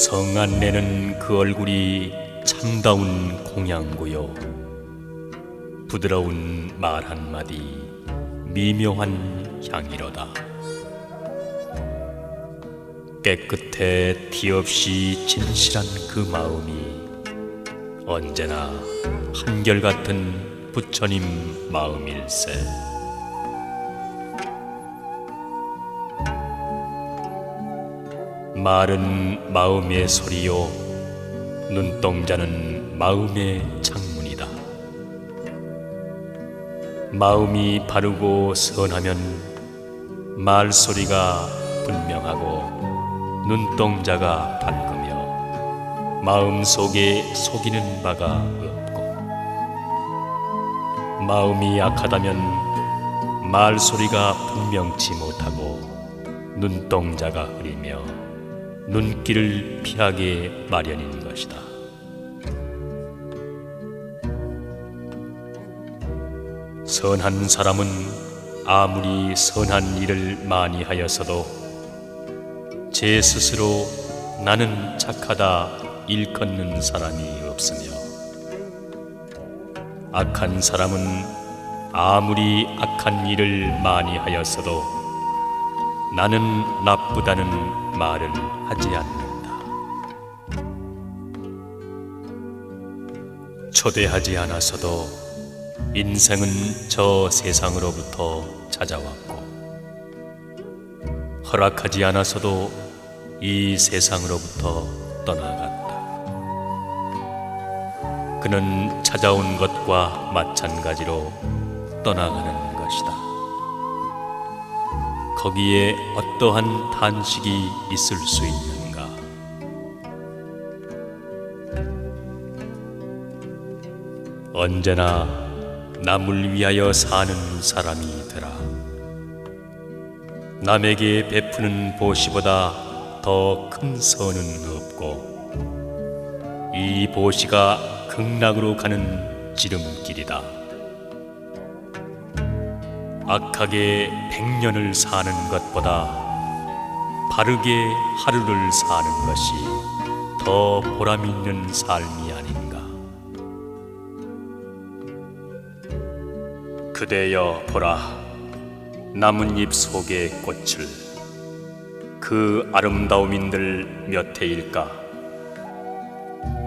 성안내는 그 얼굴이 참다운 공양고요. 부드러운 말 한마디 미묘한 향이로다. 깨끗해 티 없이 진실한 그 마음이 언제나 한결같은 부처님 마음일세. 말은 마음의 소리요, 눈동자는 마음의 창문이다. 마음이 바르고 선하면 말소리가 분명하고 눈동자가 밝으며 마음속에 속이는 바가 없고, 마음이 약하다면 말소리가 분명치 못하고 눈동자가 흐리며 눈길을 피하게 마련인 것이다. 선한 사람은 아무리 선한 일을 많이 하였어도 제 스스로 나는 착하다 일컫는 사람이 없으며, 악한 사람은 아무리 악한 일을 많이 하였어도 나는 나쁘다는 말을 하지 않는다. 초대하지 않아서도 인생은 저 세상으로부터 찾아왔고, 허락하지 않아서도 이 세상으로부터 떠나갔다. 그는 찾아온 것과 마찬가지로 떠나가는 것이다. 거기에 어떠한 탄식이 있을 수 있는가? 언제나 남을 위하여 사는 사람이더라. 남에게 베푸는 보시보다 더 큰 선은 없고, 이 보시가 극락으로 가는 지름길이다. 악하게 100년을 사는 것보다 바르게 하루를 사는 것이 더 보람 있는 삶이 아닌가. 그대여 보라, 나뭇잎 속의 꽃을. 그 아름다움인들 몇 해일까?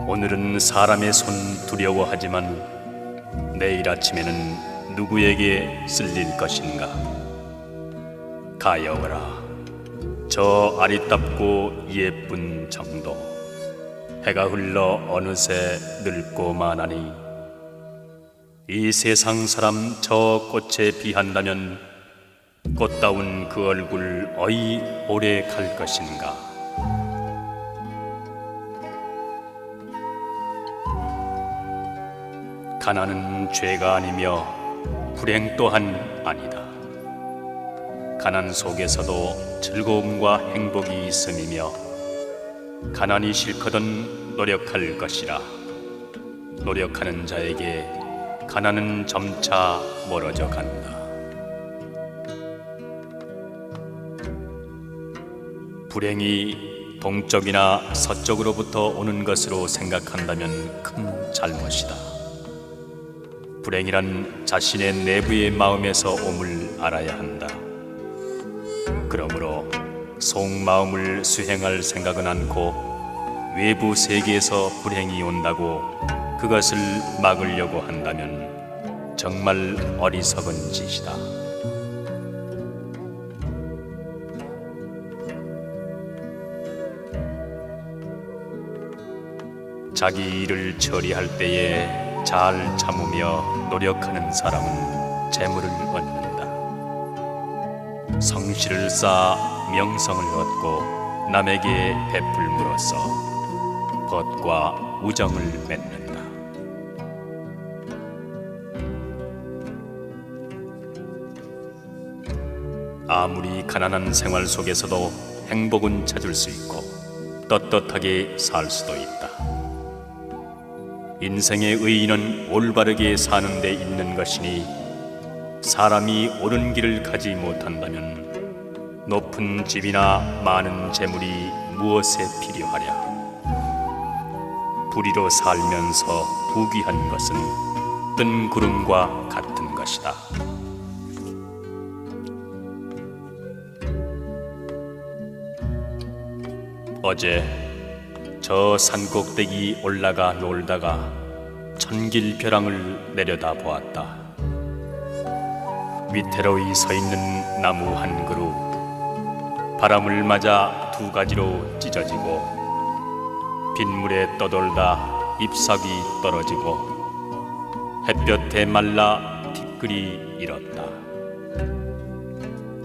오늘은 사람의 손 두려워하지만 내일 아침에는 누구에게 쓸릴 것인가? 가여워라, 저 아리답고 예쁜 정도. 해가 흘러 어느새 늙고 마나니 이 세상 사람 저 꽃에 비한다면 꽃다운 그 얼굴 어이 오래 갈 것인가? 가난은 죄가 아니며 불행 또한 아니다. 가난 속에서도 즐거움과 행복이 있음이며, 가난이 싫거든 노력할 것이라. 노력하는 자에게 가난은 점차 멀어져 간다. 불행이 동쪽이나 서쪽으로부터 오는 것으로 생각한다면 큰 잘못이다. 불행이란 자신의 내부의 마음에서 옴을 알아야 한다. 그러므로 속마음을 수행할 생각은 않고 외부 세계에서 불행이 온다고 그것을 막으려고 한다면 정말 어리석은 짓이다. 자기 일을 처리할 때에 잘 참으며 노력하는 사람은 재물을 얻는다. 성실을 쌓아 명성을 얻고 남에게 베풀므로써 벗과 우정을 맺는다. 아무리 가난한 생활 속에서도 행복은 찾을 수 있고 떳떳하게 살 수도 있다. 인생의 의의는 올바르게 사는 데 있는 것이니, 사람이 옳은 길을 가지 못한다면 높은 집이나 많은 재물이 무엇에 필요하랴. 불의로 살면서 부귀한 것은 뜬 구름과 같은 것이다. 어제 저 산꼭대기 올라가 놀다가 천길 벼랑을 내려다 보았다. 위태로이 서 있는 나무 한 그루, 바람을 맞아 두 가지로 찢어지고 빗물에 떠돌다 잎사귀 떨어지고 햇볕에 말라 티끌이 일었다.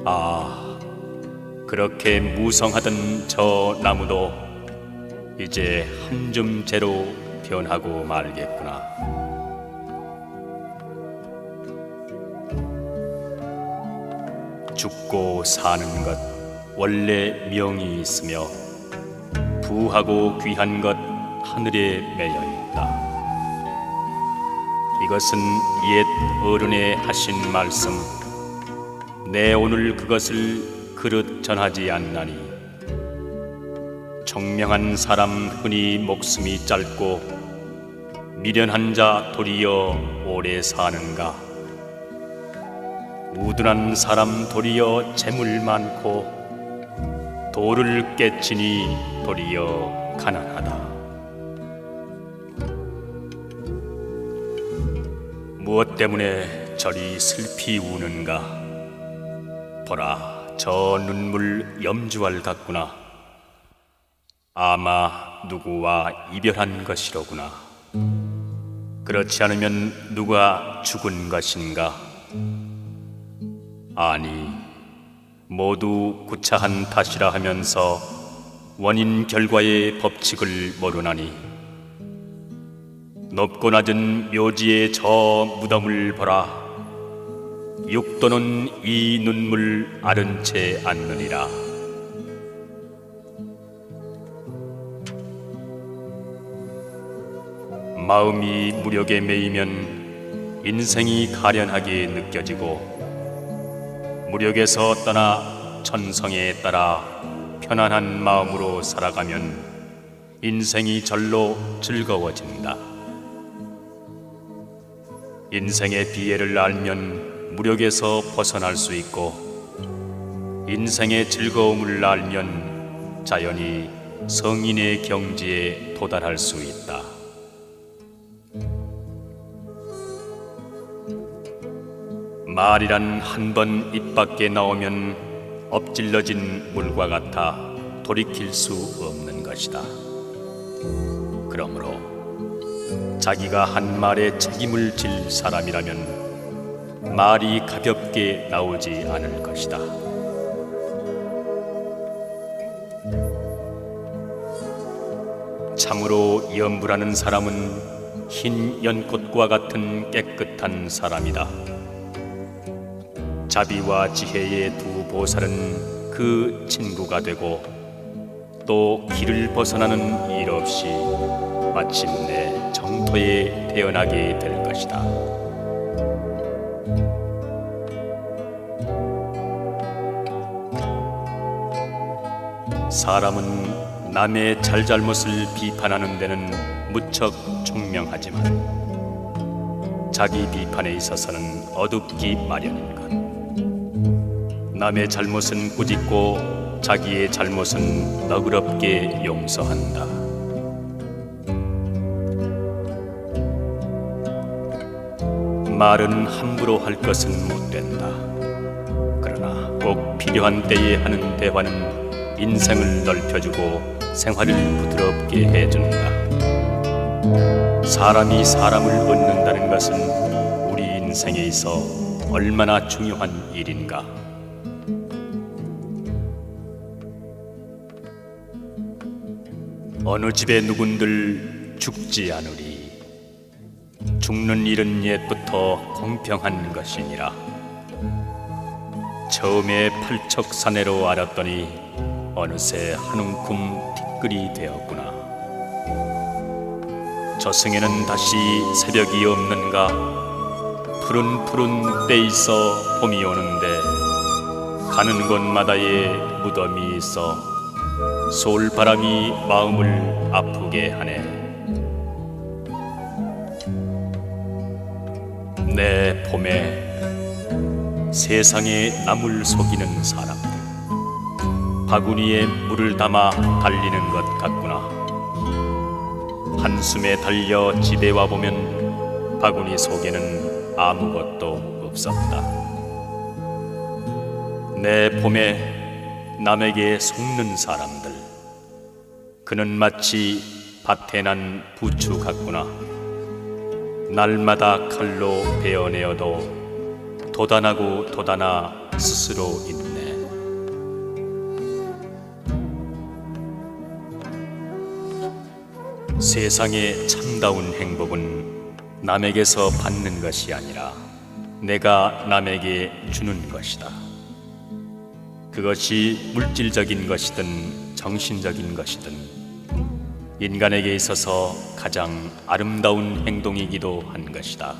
아, 그렇게 무성하던 저 나무도 이제 한 줌 재로 변하고 말겠구나. 죽고 사는 것 원래 명이 있으며 부하고 귀한 것 하늘에 매여 있다. 이것은 옛 어른의 하신 말씀, 내 오늘 그것을 그릇 전하지 않나니 청명한 사람 흔히 목숨이 짧고 미련한 자 도리어 오래 사는가. 우둔한 사람 도리어 재물 많고 도를 깨치니 도리어 가난하다. 무엇 때문에 저리 슬피 우는가. 보라, 저 눈물 염주알 같구나. 아마 누구와 이별한 것이로구나. 그렇지 않으면 누가 죽은 것인가. 아니, 모두 구차한 탓이라 하면서 원인 결과의 법칙을 모르나니 높고 낮은 묘지의 저 무덤을 보라. 육도는 이 눈물 아른 채 않느니라. 마음이 무력에 매이면 인생이 가련하게 느껴지고 무력에서 떠나 천성에 따라 편안한 마음으로 살아가면 인생이 절로 즐거워진다. 인생의 비애를 알면 무력에서 벗어날 수 있고 인생의 즐거움을 알면 자연히 성인의 경지에 도달할 수 있다. 말이란 한 번 입 밖에 나오면 엎질러진 물과 같아 돌이킬 수 없는 것이다. 그러므로 자기가 한 말에 책임을 질 사람이라면 말이 가볍게 나오지 않을 것이다. 참으로 염불하는 사람은 흰 연꽃과 같은 깨끗한 사람이다. 자비와 지혜의 두 보살은 그 친구가 되고 또 길을 벗어나는 일 없이 마침내 정토에 태어나게 될 것이다. 사람은 남의 잘잘못을 비판하는 데는 무척 총명하지만 자기 비판에 있어서는 어둡기 마련인 것. 남의 잘못은 꾸짖고 자기의 잘못은 너그럽게 용서한다. 말은 함부로 할 것은 못 된다. 그러나 꼭 필요한 때에 하는 대화는 인생을 넓혀주고 생활을 부드럽게 해준다. 사람이 사람을 얻는다는 것은 우리 인생에 있어 얼마나 중요한 일인가. 어느 집에 누군들 죽지 않으리. 죽는 일은 옛부터 공평한 것이니라. 처음에 팔척사내로 알았더니 어느새 한 움큼 티끌이 되었구나. 저승에는 다시 새벽이 없는가. 푸른 때 있어 봄이 오는데 가는 곳마다에 무덤이 있어 솔바람이 마음을 아프게 하네. 내 봄에 세상에 남을 속이는 사람들, 바구니에 물을 담아 달리는 것 같구나. 한숨에 달려 집에 와보면 바구니 속에는 아무것도 없었다. 내 봄에 남에게 속는 사람들, 그는 마치 밭에 난 부추 같구나. 날마다 칼로 베어내어도 돋아나고 돋아나 스스로 있네. 세상의 참다운 행복은 남에게서 받는 것이 아니라 내가 남에게 주는 것이다. 그것이 물질적인 것이든 정신적인 것이든 인간에게 있어서 가장 아름다운 행동이기도 한 것이다.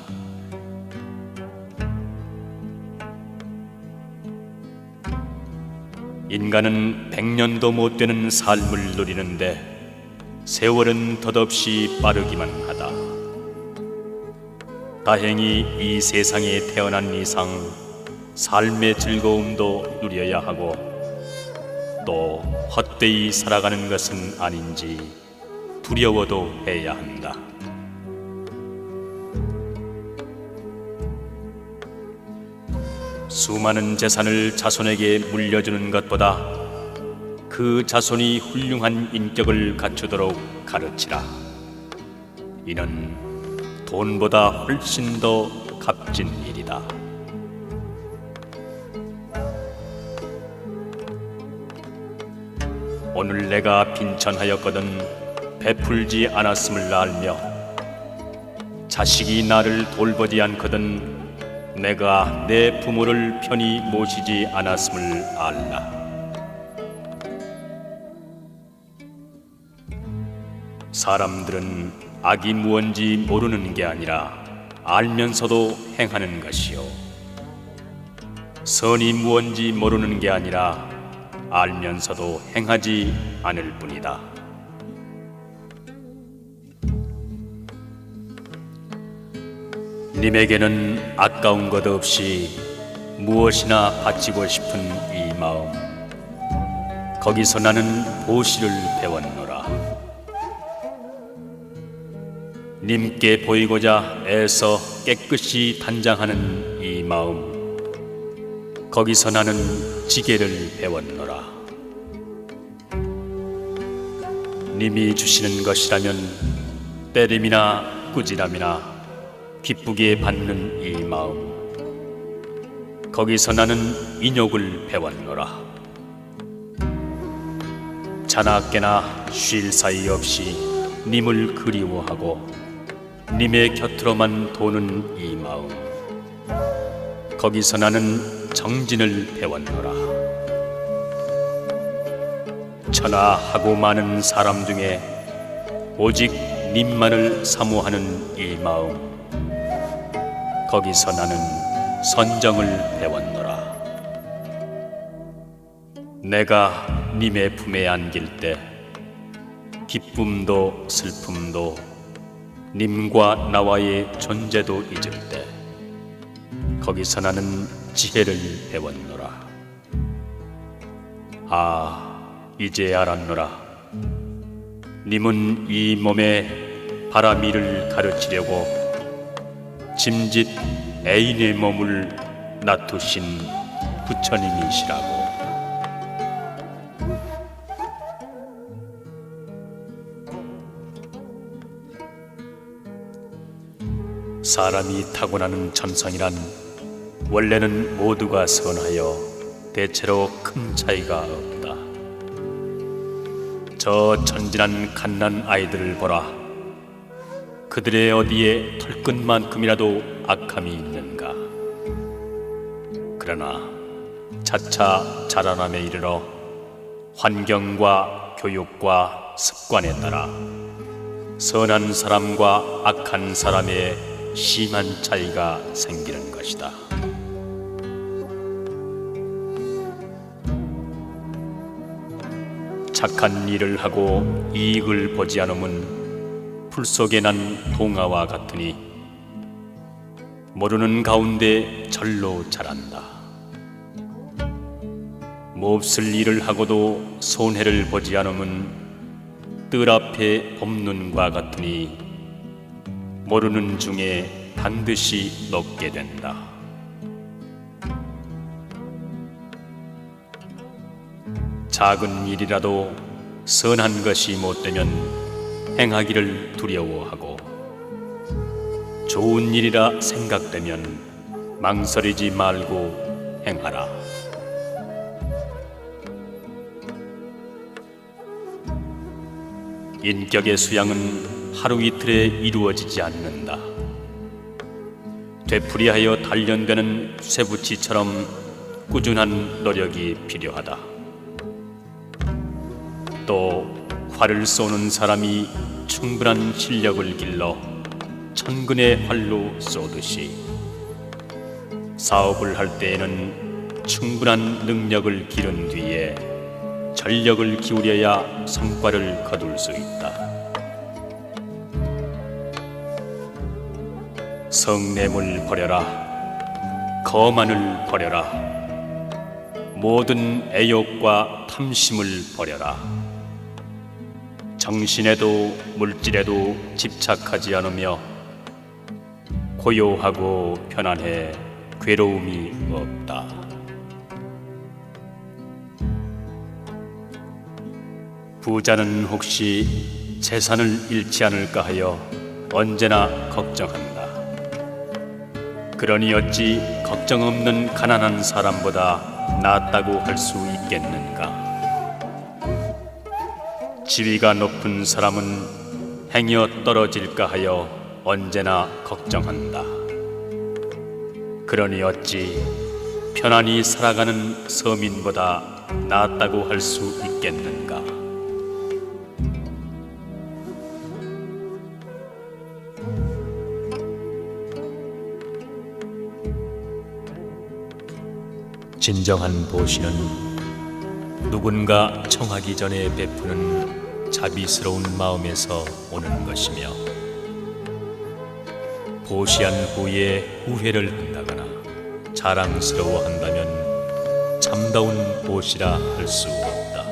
인간은 100년도 못 되는 삶을 누리는데 세월은 덧없이 빠르기만 하다. 다행히 이 세상에 태어난 이상 삶의 즐거움도 누려야 하고 또 헛되이 살아가는 것은 아닌지 두려워도 해야 한다. 수많은 재산을 자손에게 물려주는 것보다 그 자손이 훌륭한 인격을 갖추도록 가르치라. 이는 돈보다 훨씬 더 값진 일이다. 오늘 내가 빈천하였거든 베풀지 않았음을 알며 자식이 나를 돌보지 않거든 내가 내 부모를 편히 모시지 않았음을 알라. 사람들은 악이 무언지 모르는 게 아니라 알면서도 행하는 것이요, 선이 무언지 모르는 게 아니라 알면서도 행하지 않을 뿐이다. 님에게는 아까운 것 없이 무엇이나 바치고 싶은 이 마음, 거기서 나는 보시를 배웠노라. 님께 보이고자 애써 깨끗이 단장하는 이 마음, 거기서 나는 지게를 배웠노라. 님이 주시는 것이라면 때림이나 꾸지람이나 기쁘게 받는 이 마음, 거기서 나는 인욕을 배웠노라. 자나깨나 쉴 사이 없이 님을 그리워하고 님의 곁으로만 도는 이 마음, 거기서 나는 정진을 배웠노라. 천하하고 많은 사람 중에 오직 님만을 사모하는 이 마음, 거기서 나는 선정을 배웠노라. 내가 님의 품에 안길 때 기쁨도 슬픔도 님과 나와의 존재도 잊을 때 거기서 나는 지혜를 배웠노라. 아, 이제 알았노라. 님은 이 몸에 바라미를 가르치려고 짐짓 애인의 몸을 놔두신 부처님이시라고. 사람이 타고나는 천성이란 원래는 모두가 선하여 대체로 큰 차이가 없다. 저 천진한 갓난 아이들을 보라. 그들의 어디에 털끝만큼이라도 악함이 있는가. 그러나 차차 자라남에 이르러 환경과 교육과 습관에 따라 선한 사람과 악한 사람의 심한 차이가 생기는 것이다. 착한 일을 하고 이익을 보지 않음은 풀 속에 난 동화와 같으니 모르는 가운데 절로 자란다. 몹쓸 일을 하고도 손해를 보지 않으면 뜰 앞에 봄눈과 같으니 모르는 중에 반드시 녹게 된다. 작은 일이라도 선한 것이 못되면 행하기를 두려워하고 좋은 일이라 생각되면 망설이지 말고 행하라. 인격의 수양은 하루 이틀에 이루어지지 않는다. 되풀이하여 단련되는 쇠붙이처럼 꾸준한 노력이 필요하다. 또 활을 쏘는 사람이 충분한 실력을 길러 천근의 활로 쏘듯이 사업을 할 때에는 충분한 능력을 기른 뒤에 전력을 기울여야 성과를 거둘 수 있다. 성냄을 버려라. 거만을 버려라. 모든 애욕과 탐심을 버려라. 정신에도 물질에도 집착하지 않으며 고요하고 편안해 괴로움이 없다. 부자는 혹시 재산을 잃지 않을까 하여 언제나 걱정한다. 그러니 어찌 걱정 없는 가난한 사람보다 낫다고 할 수 있겠는가? 지위가 높은 사람은 행여 떨어질까 하여 언제나 걱정한다. 그러니 어찌 편안히 살아가는 서민보다 낫다고 할 수 있겠는가? 진정한 보시는 누군가 청하기 전에 베푸는 자비스러운 마음에서 오는 것이며, 보시한 후에 후회를 한다거나 자랑스러워한다면 참다운 보시라 할 수 없다.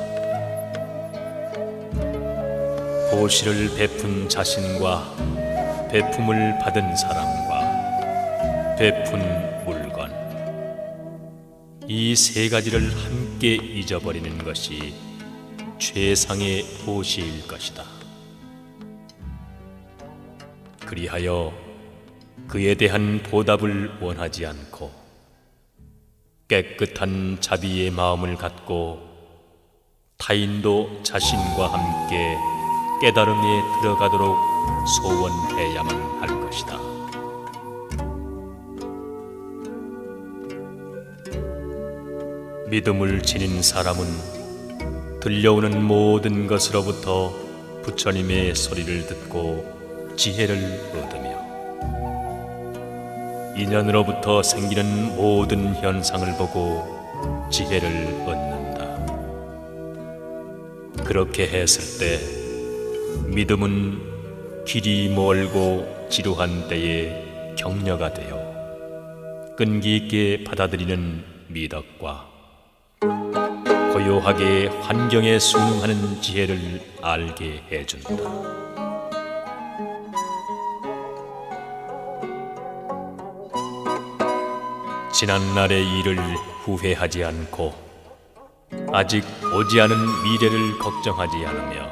보시를 베푼 자신과 베품을 받은 사람과 베푼 물건, 이 세 가지를 함께 잊어버리는 것이 최상의 보시일 것이다. 그리하여 그에 대한 보답을 원하지 않고 깨끗한 자비의 마음을 갖고 타인도 자신과 함께 깨달음에 들어가도록 소원해야만 할 것이다. 믿음을 지닌 사람은 들려오는 모든 것으로부터 부처님의 소리를 듣고 지혜를 얻으며, 인연으로부터 생기는 모든 현상을 보고 지혜를 얻는다. 그렇게 했을 때 믿음은 길이 멀고 지루한 때에 격려가 되어 끈기 있게 받아들이는 미덕과 고요하게 환경에 순응하는 지혜를 알게 해준다. 지난날의 일을 후회하지 않고 아직 오지 않은 미래를 걱정하지 않으며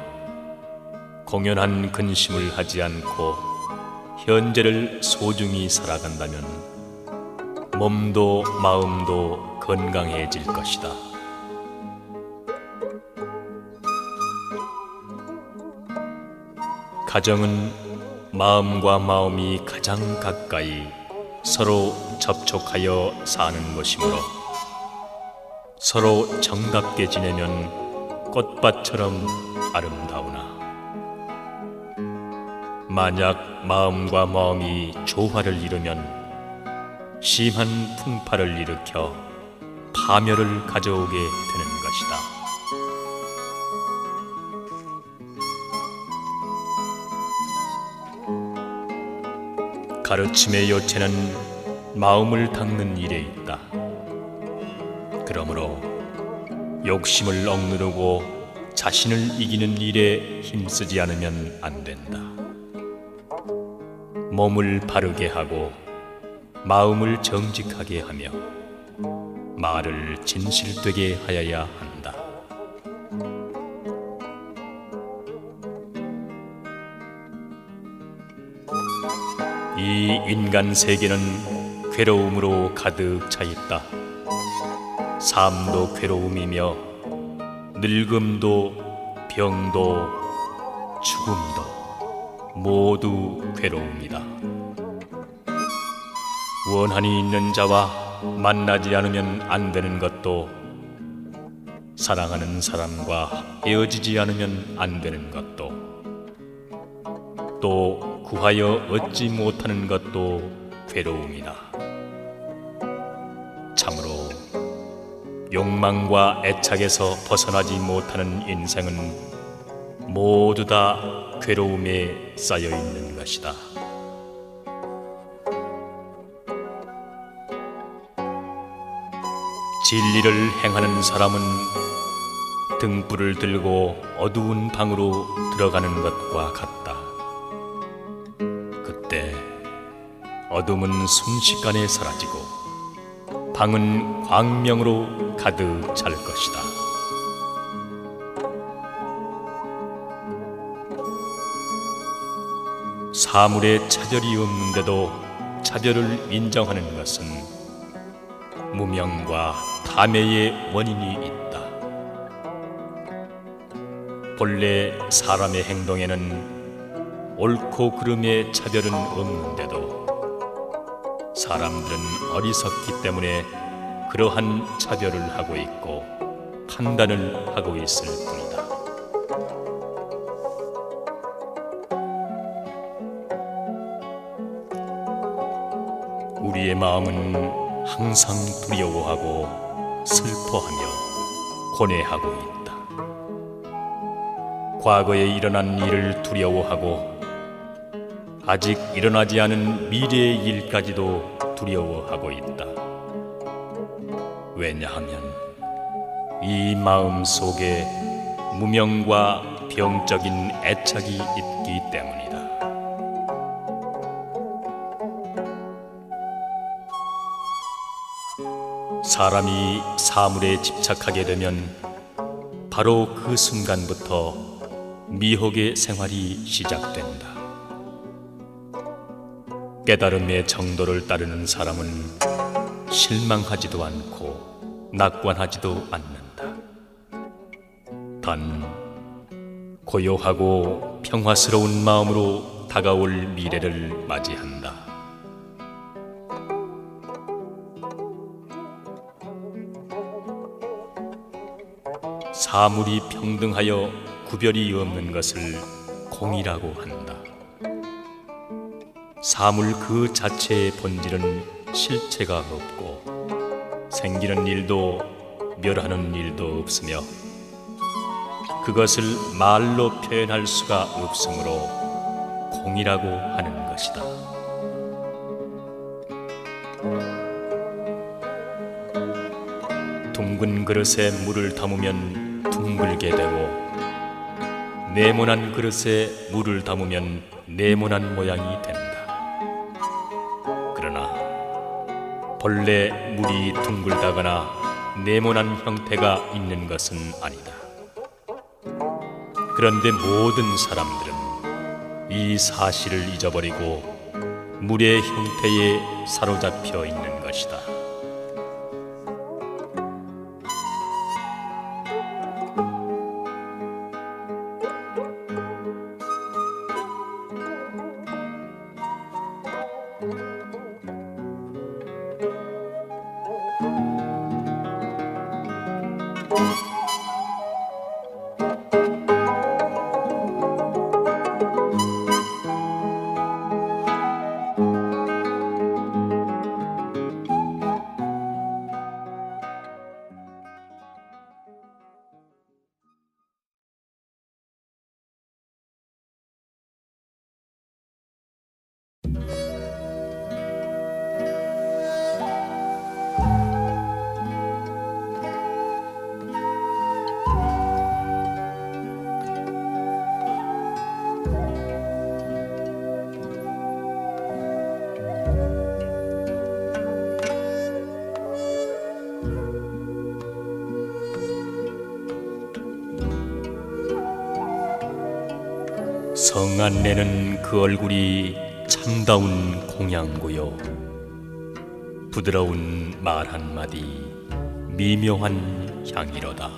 공연한 근심을 하지 않고 현재를 소중히 살아간다면 몸도 마음도 건강해질 것이다. 가정은 마음과 마음이 가장 가까이 서로 접촉하여 사는 것이므로 서로 정답게 지내면 꽃밭처럼 아름다우나, 만약 마음과 마음이 조화를 이루면 심한 풍파를 일으켜 파멸을 가져오게 되는 것이다. 가르침의 요체는 마음을 닦는 일에 있다. 그러므로 욕심을 억누르고 자신을 이기는 일에 힘쓰지 않으면 안 된다. 몸을 바르게 하고 마음을 정직하게 하며 말을 진실되게 하여야 한다. 이 인간 세계는 괴로움으로 가득 차 있다. 삶도 괴로움이며 늙음도 병도 죽음도 모두 괴로움이다. 원한이 있는 자와 만나지 않으면 안 되는 것도, 사랑하는 사람과 헤어지지 않으면 안 되는 것도, 또 구하여 얻지 못하는 것도 괴로움이다. 참으로 욕망과 애착에서 벗어나지 못하는 인생은 모두 다 괴로움에 쌓여 있는 것이다. 진리를 행하는 사람은 등불을 들고 어두운 방으로 들어가는 것과 같다. 그때 어둠은 순식간에 사라지고 방은 광명으로 가득 찰 것이다. 사물에 차별이 없는데도 차별을 인정하는 것은 무명과 탐욕의 원인이 있다. 본래 사람의 행동에는 옳고 그름의 차별은 없는데도 사람들은 어리석기 때문에 그러한 차별을 하고 있고 판단을 하고 있을 뿐이다. 우리의 마음은 항상 두려워하고 슬퍼하며 고뇌하고 있다. 과거에 일어난 일을 두려워하고 아직 일어나지 않은 미래의 일까지도 두려워하고 있다. 왜냐하면 이 마음 속에 무명과 병적인 애착이 있기 때문이다. 사람이 사물에 집착하게 되면 바로 그 순간부터 미혹의 생활이 시작된다. 깨달음의 정도를 따르는 사람은 실망하지도 않고 낙관하지도 않는다. 단 고요하고 평화스러운 마음으로 다가올 미래를 맞이한다. 사물이 평등하여 구별이 없는 것을 공이라고 한다. 사물 그 자체의 본질은 실체가 없고 생기는 일도 멸하는 일도 없으며 그것을 말로 표현할 수가 없으므로 공이라고 하는 것이다. 둥근 그릇에 물을 담으면 둥글게 되고 네모난 그릇에 물을 담으면 네모난 모양이 된다. 그러나 본래 물이 둥글다거나 네모난 형태가 있는 것은 아니다. 그런데 모든 사람들은 이 사실을 잊어버리고 물의 형태에 사로잡혀 있는 것이다. 성 안내는 그 얼굴이 참다운 공양고요. 부드러운 말 한마디 미묘한 향이로다.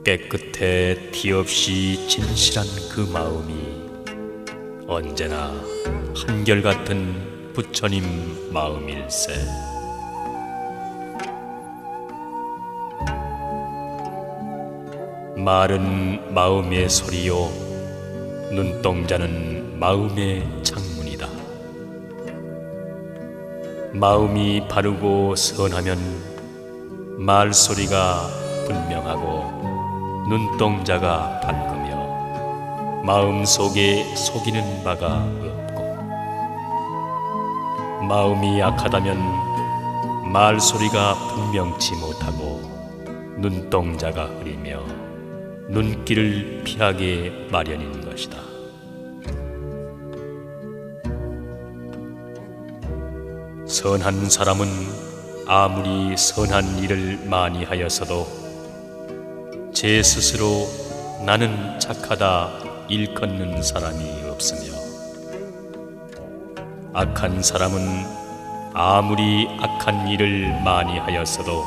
깨끗해 티 없이 진실한 그 마음이 언제나 한결같은 부처님 마음일세. 말은 마음의 소리요, 눈동자는 마음의 창문이다. 마음이 바르고 선하면 말소리가 분명하고 눈동자가 밝으며 마음속에 속이는 바가 없고, 마음이 약하다면 말소리가 분명치 못하고 눈동자가 흐리며 눈길을 피하게 마련인 것이다. 선한 사람은 아무리 선한 일을 많이 하였어도 제 스스로 나는 착하다 일컫는 사람이 없으며, 악한 사람은 아무리 악한 일을 많이 하였어도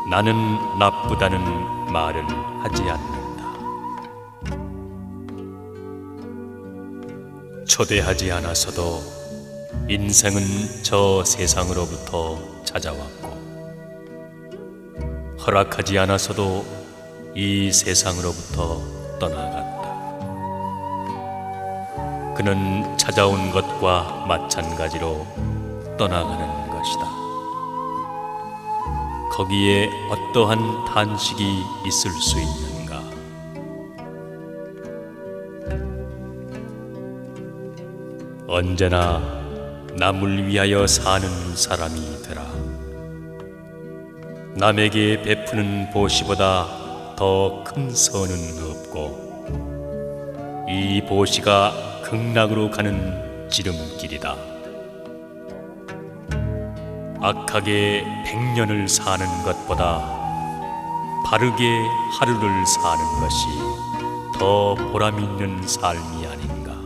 나는 나쁘다는 말을 하지 않는다. 초대하지 않아서도 인생은 저 세상으로부터 찾아왔고, 허락하지 않아서도 이 세상으로부터 떠나갔다. 그는 찾아온 것과 마찬가지로 떠나가는 것이다. 거기에 어떠한 탄식이 있을 수 있는가? 언제나 남을 위하여 사는 사람이 되라. 남에게 베푸는 보시보다 더 큰 선은 없고, 이 보시가 극락으로 가는 지름길이다. 악하게 100년을 사는 것보다 바르게 하루를 사는 것이 더 보람 있는 삶이 아닌가.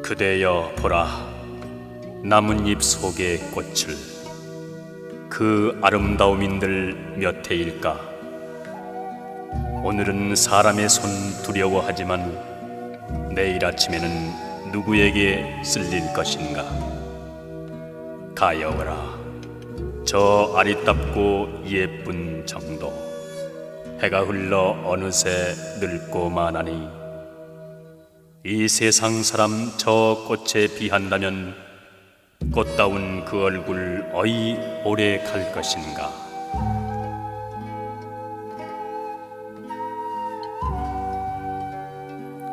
그대여 보라, 나뭇잎 속의 꽃을. 그 아름다움인들 몇 해일까? 오늘은 사람의 손 두려워하지만 내일 아침에는 누구에게 쓸릴 것인가? 가여워라, 저 아리답고 예쁜 정도. 해가 흘러 어느새 늙고 마나니 이 세상 사람 저 꽃에 비한다면 꽃다운 그 얼굴 어이 오래 갈 것인가?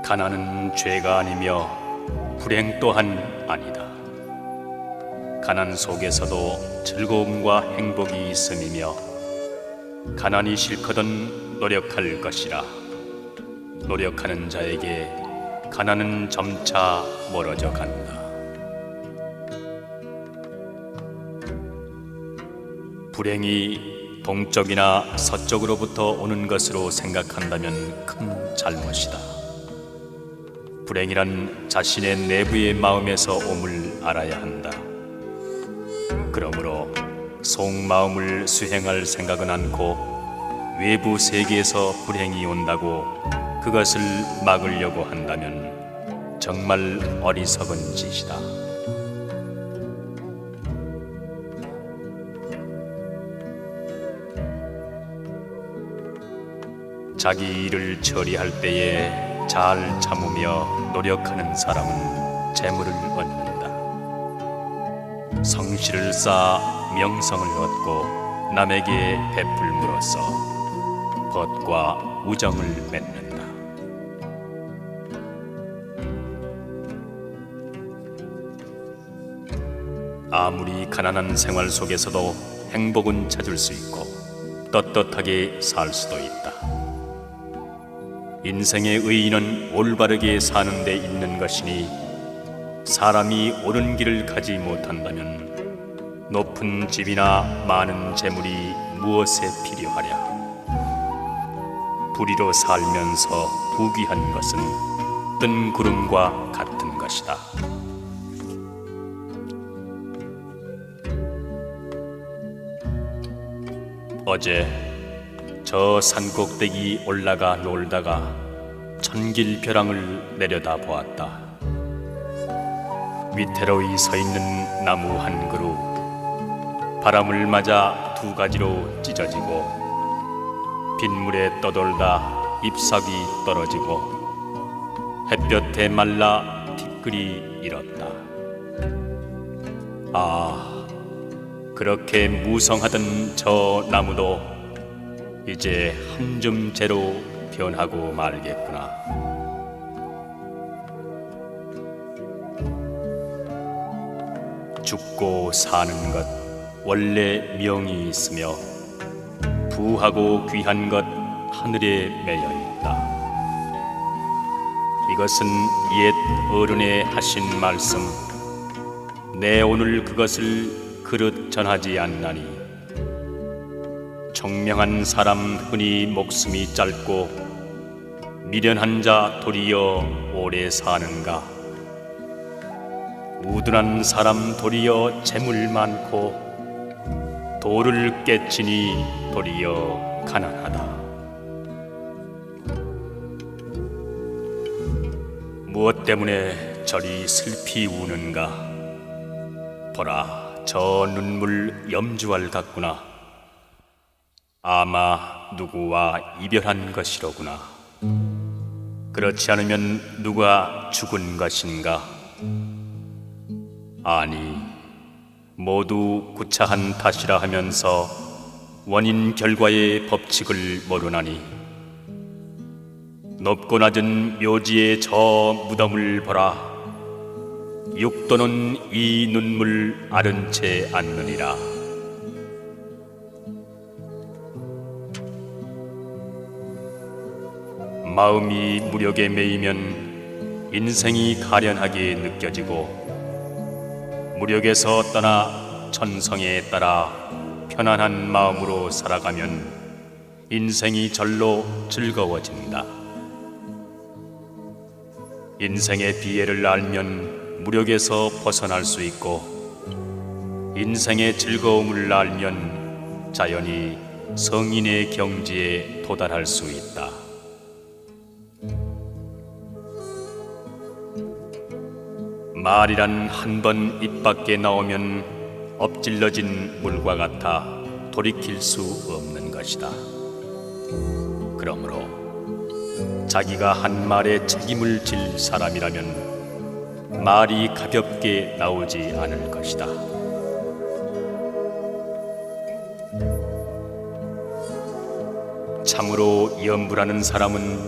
가난은 죄가 아니며 불행 또한 아니다. 가난 속에서도 즐거움과 행복이 있음이며, 가난이 싫거든 노력할 것이라. 노력하는 자에게 가난은 점차 멀어져 간다. 불행이 동쪽이나 서쪽으로부터 오는 것으로 생각한다면 큰 잘못이다. 불행이란 자신의 내부의 마음에서 옴을 알아야 한다. 그러므로 속마음을 수행할 생각은 않고 외부 세계에서 불행이 온다고 그것을 막으려고 한다면 정말 어리석은 짓이다. 자기 일을 처리할 때에 잘 참으며 노력하는 사람은 재물을 얻는다. 성실을 쌓아 명성을 얻고 남에게 베풀므로써 벗과 우정을 맺는다. 아무리 가난한 생활 속에서도 행복은 찾을 수 있고 떳떳하게 살 수도 있다. 인생의 의의는 올바르게 사는 데 있는 것이니 사람이 옳은 길을 가지 못한다면 높은 집이나 많은 재물이 무엇에 필요하랴. 불의로 살면서 부귀한 것은 뜬 구름과 같은 것이다. 어제 저 산꼭대기 올라가 놀다가 천길벼랑을 내려다 보았다. 위태로이 서 있는 나무 한 그루, 바람을 맞아 두 가지로 찢어지고 빗물에 떠돌다 잎사귀 떨어지고 햇볕에 말라 티끌이 일었다. 아, 그렇게 무성하던 저 나무도 이제 한 줌 재로 변하고 말겠구나. 죽고 사는 것 원래 명이 있으며 부하고 귀한 것 하늘에 매여 있다. 이것은 옛 어른의 하신 말씀, 내 오늘 그것을 그릇 전하지 않나니 총명한 사람 흔히 목숨이 짧고 미련한 자 도리어 오래 사는가. 우둔한 사람 도리어 재물 많고 도를 깨치니 도리어 가난하다. 무엇 때문에 저리 슬피 우는가. 보라, 저 눈물 염주알 같구나. 아마 누구와 이별한 것이로구나. 그렇지 않으면 누가 죽은 것인가. 아니, 모두 구차한 탓이라 하면서 원인 결과의 법칙을 모르나니 높고 낮은 묘지의 저 무덤을 보라. 육도는 이 눈물 아른 채 않느니라. 마음이 무력에 매이면 인생이 가련하게 느껴지고 무력에서 떠나 천성에 따라 편안한 마음으로 살아가면 인생이 절로 즐거워진다. 인생의 비애를 알면 무력에서 벗어날 수 있고 인생의 즐거움을 알면 자연히 성인의 경지에 도달할 수 있다. 말이란 한 번 입 밖에 나오면 엎질러진 물과 같아 돌이킬 수 없는 것이다. 그러므로 자기가 한 말에 책임을 질 사람이라면 말이 가볍게 나오지 않을 것이다. 참으로 염불하는 사람은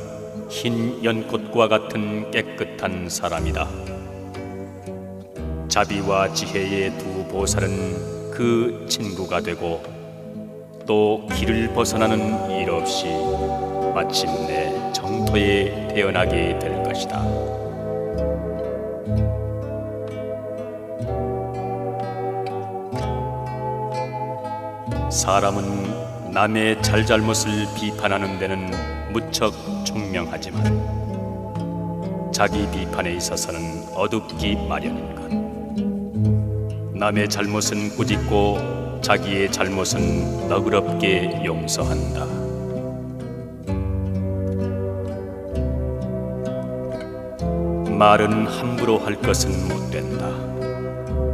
흰 연꽃과 같은 깨끗한 사람이다. 자비와 지혜의 두 보살은 그 친구가 되고 또 길을 벗어나는 일 없이 마침내 정토에 태어나게 될 것이다. 사람은 남의 잘잘못을 비판하는 데는 무척 총명하지만 자기 비판에 있어서는 어둡기 마련인 것. 남의 잘못은 꾸짖고 자기의 잘못은 너그럽게 용서한다. 말은 함부로 할 것은 못 된다.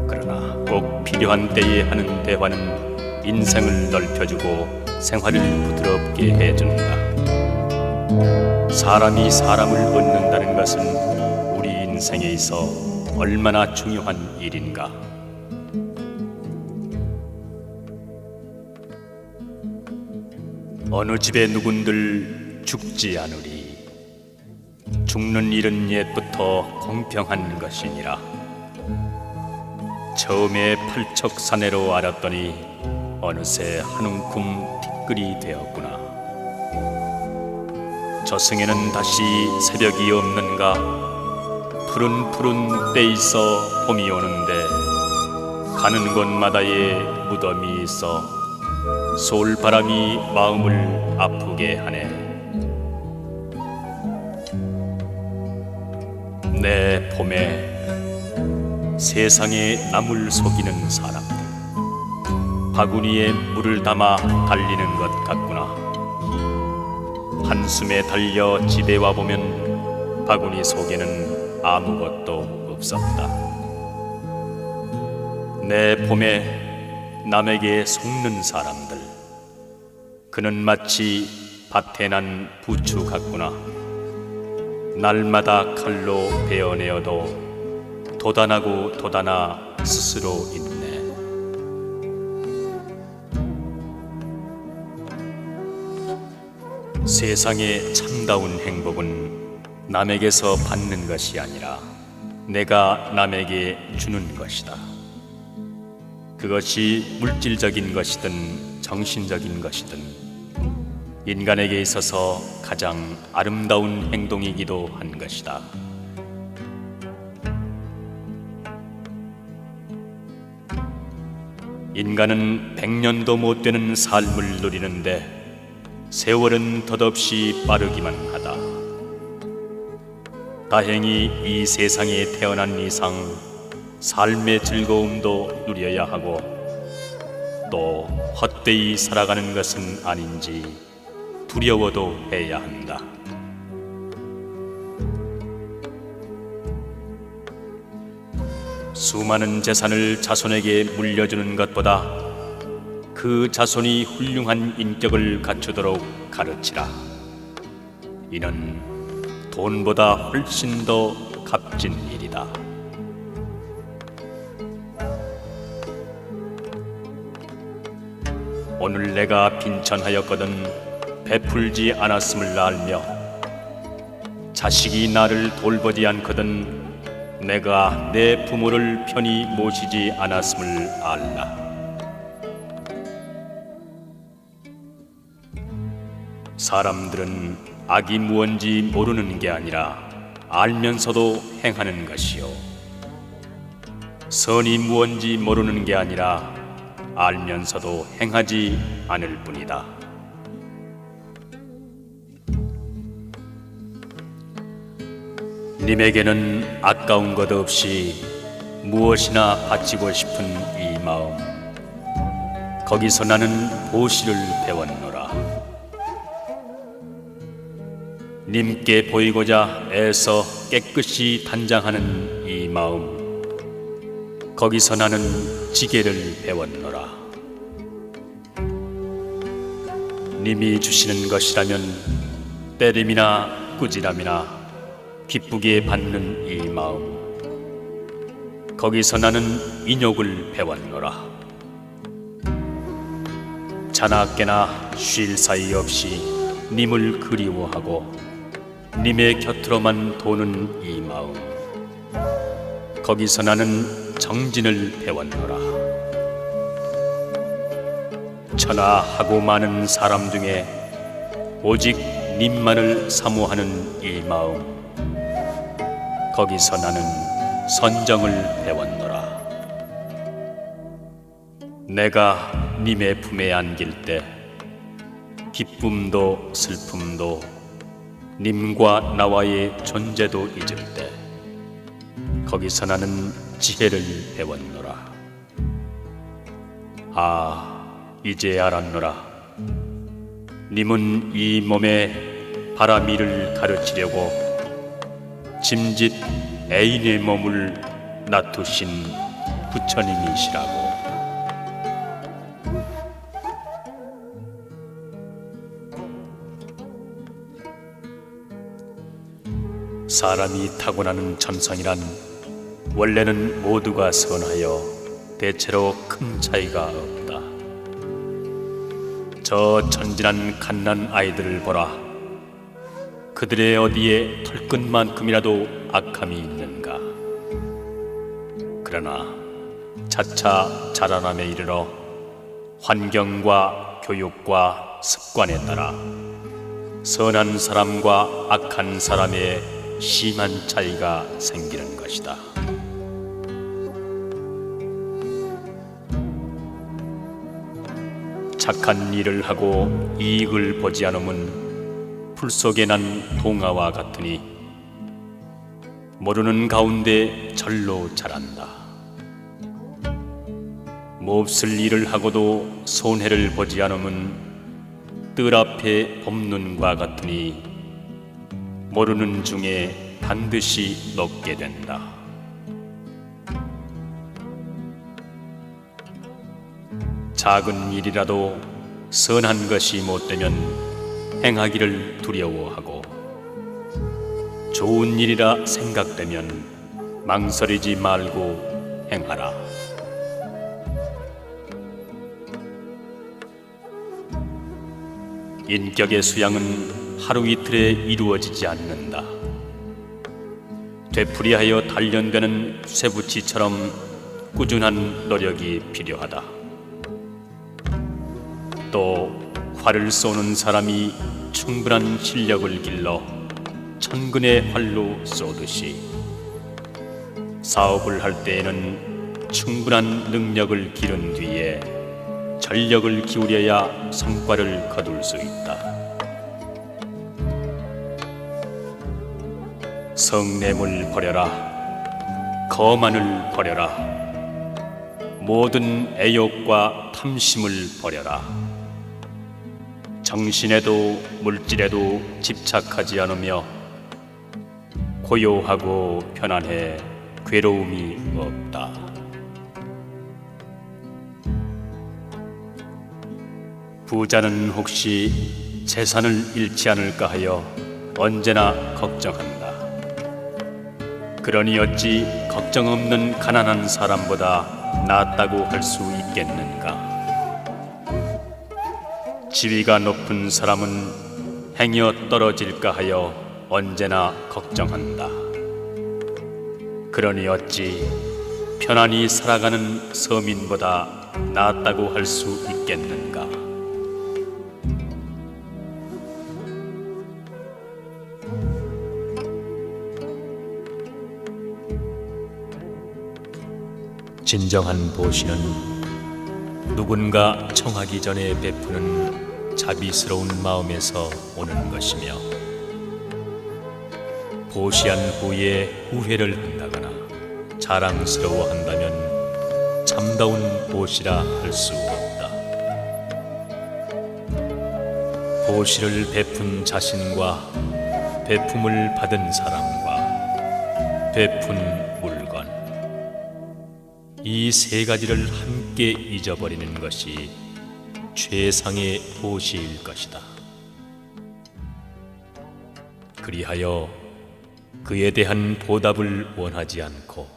그러나 꼭 필요한 때에 하는 대화는 인생을 넓혀주고 생활을 부드럽게 해준다. 사람이 사람을 얻는다는 것은 우리 인생에 있어 얼마나 중요한 일인가. 어느 집에 누군들 죽지 않으리. 죽는 일은 옛부터 공평한 것이니라. 처음에 팔척사내로 알았더니 어느새 한 움큼 티끌이 되었구나. 저승에는 다시 새벽이 없는가? 푸른 때 있어 봄이 오는데 가는 곳마다에 무덤이 있어 솔바람이 마음을 아프게 하네. 내 봄에 세상에 남을 속이는 사람들, 바구니에 물을 담아 달리는 것 같구나. 한숨에 달려 집에 와보면 바구니 속에는 아무것도 없었다. 내 봄에 남에게 속는 사람들, 그는 마치 밭에 난 부추 같구나. 날마다 칼로 베어내어도 돋아나 스스로 있네. 세상의 참다운 행복은 남에게서 받는 것이 아니라 내가 남에게 주는 것이다. 그것이 물질적인 것이든 정신적인 것이든 인간에게 있어서 가장 아름다운 행동이기도 한 것이다. 인간은 100년도 못 되는 삶을 누리는데 세월은 덧없이 빠르기만 하다. 다행히 이 세상에 태어난 이상 삶의 즐거움도 누려야 하고 또 헛되이 살아가는 것은 아닌지 두려워도 해야 한다. 수많은 재산을 자손에게 물려주는 것보다 그 자손이 훌륭한 인격을 갖추도록 가르치라. 이는 돈보다 훨씬 더 값진 일이다. 오늘 내가 빈천하였거든 베풀지 않았음을 알며 자식이 나를 돌보지 않거든 내가 내 부모를 편히 모시지 않았음을 알라. 사람들은 악이 무언지 모르는 게 아니라 알면서도 행하는 것이요, 선이 무언지 모르는 게 아니라 알면서도 행하지 않을 뿐이다. 님에게는 아까운 것 없이 무엇이나 바치고 싶은 이 마음, 거기서 나는 보시를 배웠노라. 님께 보이고자 애써 깨끗이 단장하는 이 마음, 거기서 나는 지게를 배웠노라. 님이 주시는 것이라면 때림이나 꾸지람이나 기쁘게 받는 이 마음, 거기서 나는 인욕을 배웠노라. 자나깨나 쉴 사이 없이 님을 그리워하고 님의 곁으로만 도는 이 마음, 거기서 나는 정진을 배웠노라. 천하하고 많은 사람 중에 오직 님만을 사모하는 이 마음, 거기서 나는 선정을 배웠노라. 내가 님의 품에 안길 때 기쁨도 슬픔도 님과 나와의 존재도 잊을 때 거기서 나는 지혜를 배웠노라. 아, 이제 알았노라. 님은 이 몸에 바라미를 가르치려고 짐짓 애인의 몸을 놔두신 부처님이시라고. 사람이 타고나는 천성이란 원래는 모두가 선하여 대체로 큰 차이가 없다. 저 천진한 갓난 아이들을 보라. 그들의 어디에 털끝만큼이라도 악함이 있는가? 그러나 차차 자라남에 이르러 환경과 교육과 습관에 따라 선한 사람과 악한 사람의 심한 차이가 생기는 것이다. 착한 일을 하고 이익을 보지 않음은 풀 속에 난 동아와 같으니 모르는 가운데 절로 자란다. 몹쓸 일을 하고도 손해를 보지 않음은 뜰 앞에 봄눈과 같으니 모르는 중에 반드시 녹게 된다. 작은 일이라도 선한 것이 못되면 행하기를 두려워하고 좋은 일이라 생각되면 망설이지 말고 행하라. 인격의 수양은 하루 이틀에 이루어지지 않는다. 되풀이하여 단련되는 쇠붙이처럼 꾸준한 노력이 필요하다. 또 활을 쏘는 사람이 충분한 실력을 길러 천근의 활로 쏘듯이 사업을 할 때에는 충분한 능력을 기른 뒤에 전력을 기울여야 성과를 거둘 수 있다. 성냄을 버려라. 거만을 버려라. 모든 애욕과 탐심을 버려라. 정신에도 물질에도 집착하지 않으며 고요하고 편안해 괴로움이 없다. 부자는 혹시 재산을 잃지 않을까 하여 언제나 걱정한다. 그러니 어찌 걱정 없는 가난한 사람보다 낫다고 할 수 있겠는가? 지위가 높은 사람은 행여 떨어질까 하여 언제나 걱정한다. 그러니 어찌 편안히 살아가는 서민보다 낫다고 할 수 있겠는가? 진정한 보시는 누군가 청하기 전에 베푸는 자비스러운 마음에서 오는 것이며 보시한 후에 후회를 한다거나 자랑스러워한다면 참다운 보시라 할 수 없다. 보시를 베푼 자신과 베품을 받은 사람과 베푼 물건, 이 세 가지를 함께 잊어버리는 것이 최상의 보시일 것이다. 그리하여 그에 대한 보답을 원하지 않고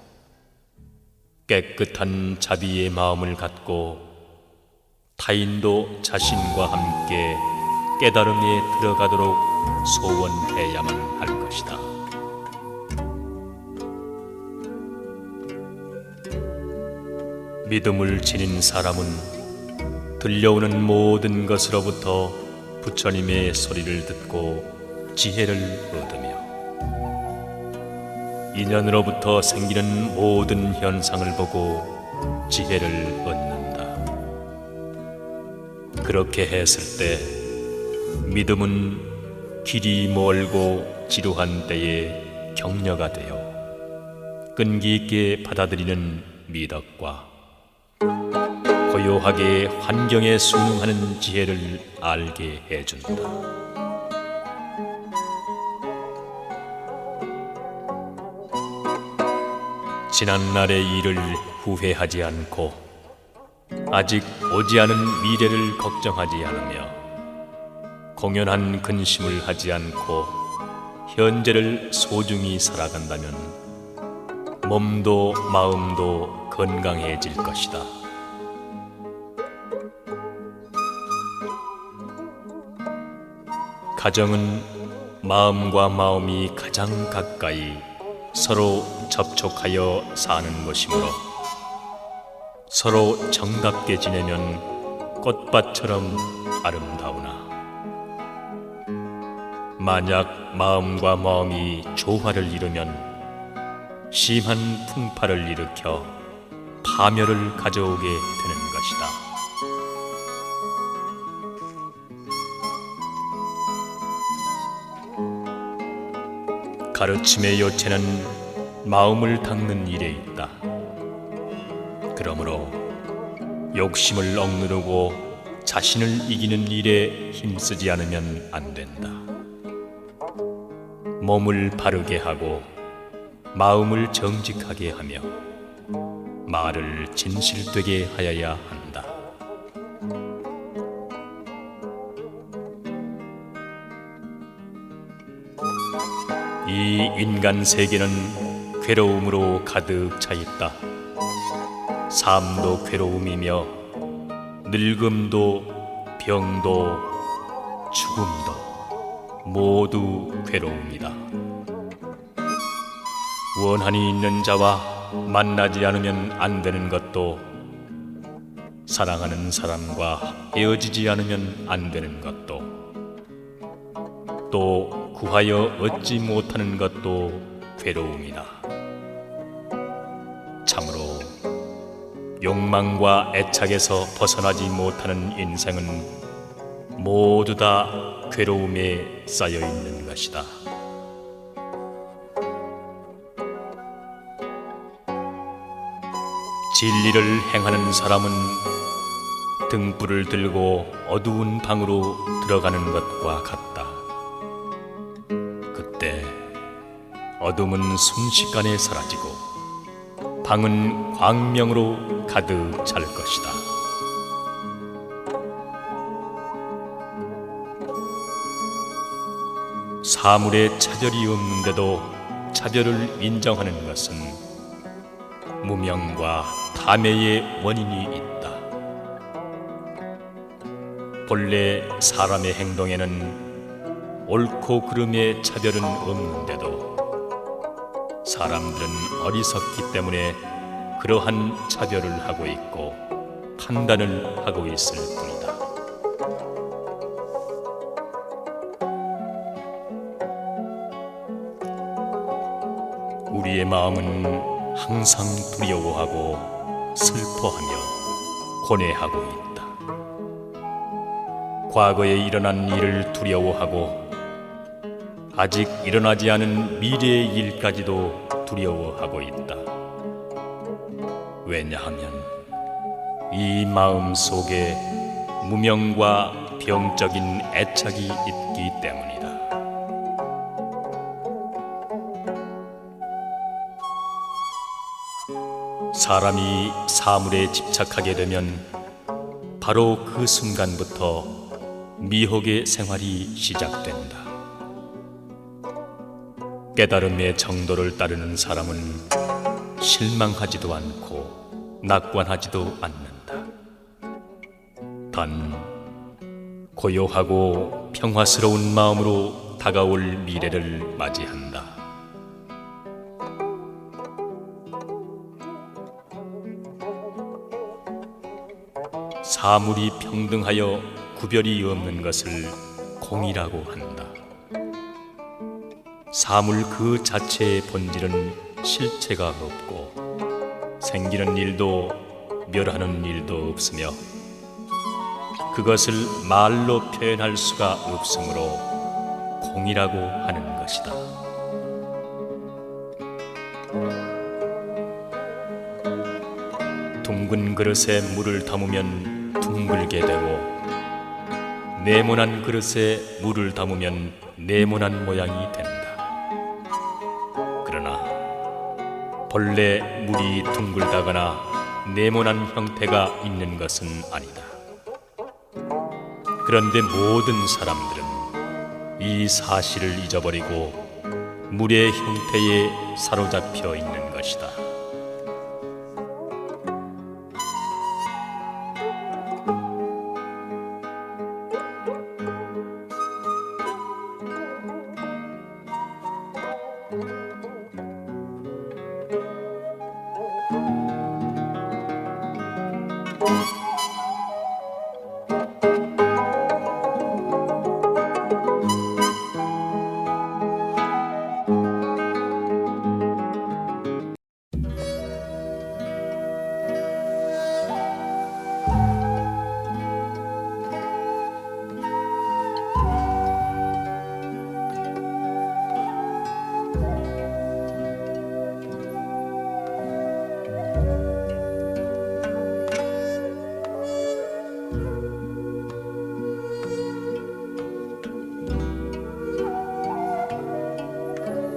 깨끗한 자비의 마음을 갖고 타인도 자신과 함께 깨달음에 들어가도록 소원해야만 할 것이다. 믿음을 지닌 사람은 들려오는 모든 것으로부터 부처님의 소리를 듣고 지혜를 얻으며 인연으로부터 생기는 모든 현상을 보고 지혜를 얻는다. 그렇게 했을 때 믿음은 길이 멀고 지루한 때에 격려가 되어 끈기 있게 받아들이는 미덕과 고요하게 환경에 순응하는 지혜를 알게 해준다. 지난날의 일을 후회하지 않고 아직 오지 않은 미래를 걱정하지 않으며 공연한 근심을 하지 않고 현재를 소중히 살아간다면 몸도 마음도 건강해질 것이다. 가정은 마음과 마음이 가장 가까이 서로 접촉하여 사는 것이므로 서로 정답게 지내면 꽃밭처럼 아름다우나 만약 마음과 마음이 조화를 이루면 심한 풍파를 일으켜 파멸을 가져오게 되는 것이다. 가르침의 요체는 마음을 닦는 일에 있다. 그러므로 욕심을 억누르고 자신을 이기는 일에 힘쓰지 않으면 안 된다. 몸을 바르게 하고 마음을 정직하게 하며 말을 진실되게 하여야 한다. 이 인간 세계는 괴로움으로 가득 차 있다. 삶도 괴로움이며 늙음도 병도 죽음도 모두 괴로움이다. 원한이 있는 자와 만나지 않으면 안 되는 것도, 사랑하는 사람과 헤어지지 않으면 안 되는 것도, 또 구하여 얻지 못하는 것도 괴로움이다. 참으로 욕망과 애착에서 벗어나지 못하는 인생은 모두 다 괴로움에 쌓여 있는 것이다. 진리를 행하는 사람은 등불을 들고 어두운 방으로 들어가는 것과 같다. 그때 어둠은 순식간에 사라지고 방은 광명으로 가득 찰 것이다. 사물에 차별이 없는데도 차별을 인정하는 것은 무명과 탐욕의 원인이 있다. 본래 사람의 행동에는 옳고 그름의 차별은 없는데도 사람들은 어리석기 때문에 그러한 차별을 하고 있고 판단을 하고 있을 뿐이다. 우리의 마음은 항상 두려워하고 슬퍼하며 고뇌하고 있다. 과거에 일어난 일을 두려워하고 아직 일어나지 않은 미래의 일까지도 두려워하고 있다. 왜냐하면 이 마음 속에 무명과 병적인 애착이 있기 때문이다. 사람이 사물에 집착하게 되면 바로 그 순간부터 미혹의 생활이 시작된다. 깨달음의 정도를 따르는 사람은 실망하지도 않고 낙관하지도 않는다. 단 고요하고 평화스러운 마음으로 다가올 미래를 맞이한다. 사물이 평등하여 구별이 없는 것을 공이라고 한다. 사물 그 자체의 본질은 실체가 없고 생기는 일도 멸하는 일도 없으며 그것을 말로 표현할 수가 없으므로 공이라고 하는 것이다. 둥근 그릇에 물을 담으면 둥글게 되고 네모난 그릇에 물을 담으면 네모난 모양이 된다. 그러나 본래 물이 둥글다거나 네모난 형태가 있는 것은 아니다. 그런데 모든 사람들은 이 사실을 잊어버리고 물의 형태에 사로잡혀 있는 것이다.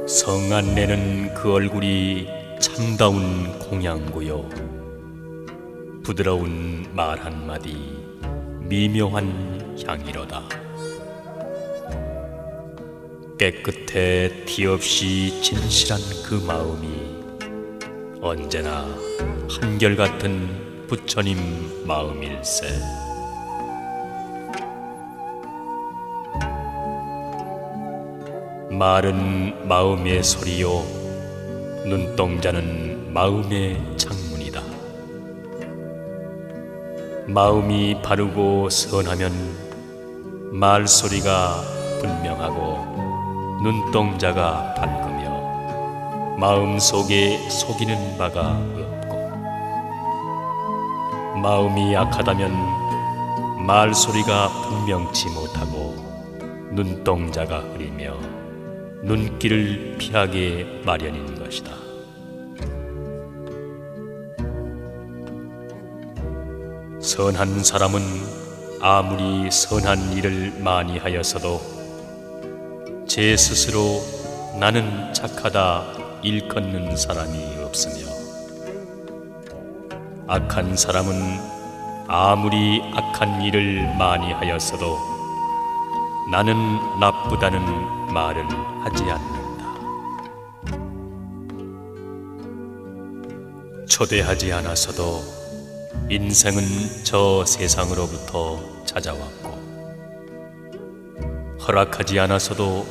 성 안내는 그 얼굴이 참다운 공양고요. 부드러운 말 한마디 미묘한 향이로다. 깨끗해 티 없이 진실한 그 마음이 언제나 한결같은 부처님 마음일세. 말은 마음의 소리요, 눈동자는 마음의 창문이다. 마음이 바르고 선하면 말소리가 분명하고 눈동자가 밝으며 마음속에 속이는 바가 없고, 마음이 약하다면 말소리가 분명치 못하고 눈동자가 흐리며 눈길을 피하게 마련인 것이다. 선한 사람은 아무리 선한 일을 많이 하였어도 제 스스로 나는 착하다 일컫는 사람이 없으며, 악한 사람은 아무리 악한 일을 많이 하였어도 나는 나쁘다는 말을 하지 않는다. 초대하지 않아서도 인생은 저 세상으로부터 찾아왔고, 허락하지 않아서도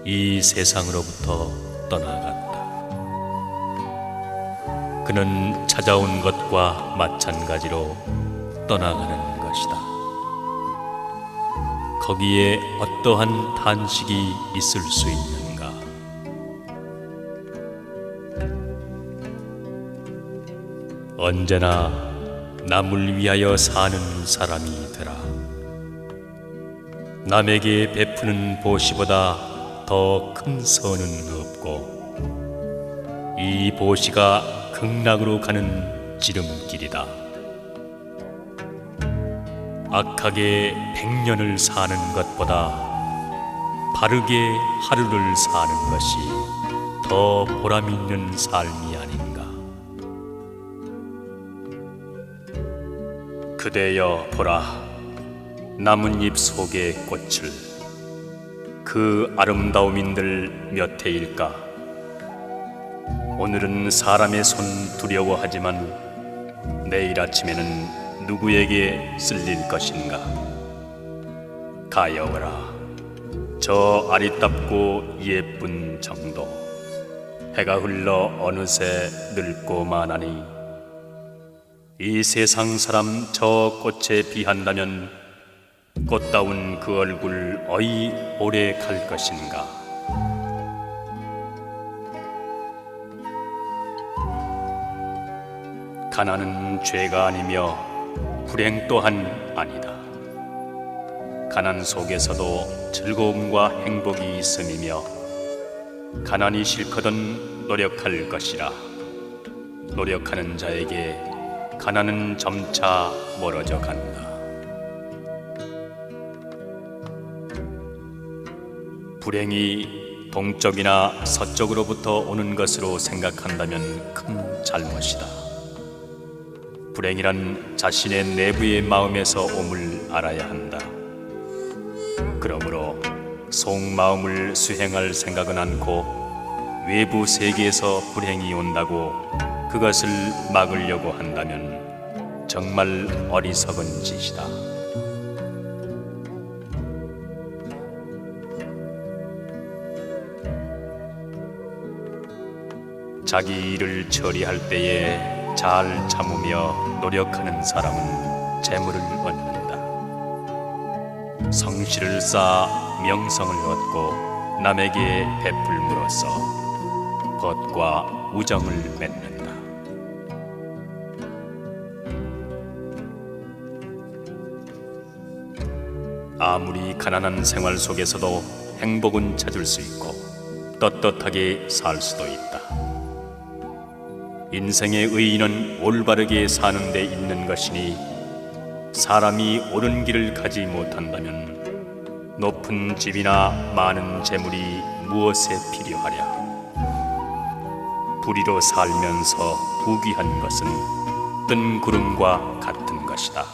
이 세상으로부터 떠나갔다. 그는 찾아온 것과 마찬가지로 떠나가는 것이다. 거기에 어떠한 탄식이 있을 수 있는가? 언제나 남을 위하여 사는 사람이더라. 남에게 베푸는 보시보다 더 큰 선은 없고, 이 보시가 극락으로 가는 지름길이다. 악하게 100년을 사는 것보다 바르게 하루를 사는 것이 더 보람 있는 삶이 아닌가. 그대여 보라, 나뭇잎 속의 꽃을. 그 아름다움인들 몇 해일까? 오늘은 사람의 손 두려워하지만 내일 아침에는 누구에게 쓸릴 것인가? 가여워라, 저 아리답고 예쁜 정도. 해가 흘러 어느새 늙고 마나니 이 세상 사람 저 꽃에 비한다면 꽃다운 그 얼굴 어이 오래 갈 것인가? 가난은 죄가 아니며 불행 또한 아니다. 가난 속에서도 즐거움과 행복이 있음이며, 가난이 싫거든 노력할 것이라. 노력하는 자에게 가난은 점차 멀어져 간다. 불행이 동쪽이나 서쪽으로부터 오는 것으로 생각한다면 큰 잘못이다. 불행이란 자신의 내부의 마음에서 옴을 알아야 한다. 그러므로 속마음을 수행할 생각은 않고 외부 세계에서 불행이 온다고 그것을 막으려고 한다면 정말 어리석은 짓이다. 자기 일을 처리할 때에 잘 참으며 노력하는 사람은 재물을 얻는다. 성실을 쌓아 명성을 얻고 남에게 베풀므로써 벗과 우정을 맺는다. 아무리 가난한 생활 속에서도 행복은 찾을 수 있고 떳떳하게 살 수도 있다. 인생의 의의는 올바르게 사는 데 있는 것이니, 사람이 옳은 길을 가지 못한다면 높은 집이나 많은 재물이 무엇에 필요하랴? 불의로 살면서 부귀한 것은 뜬 구름과 같은 것이다.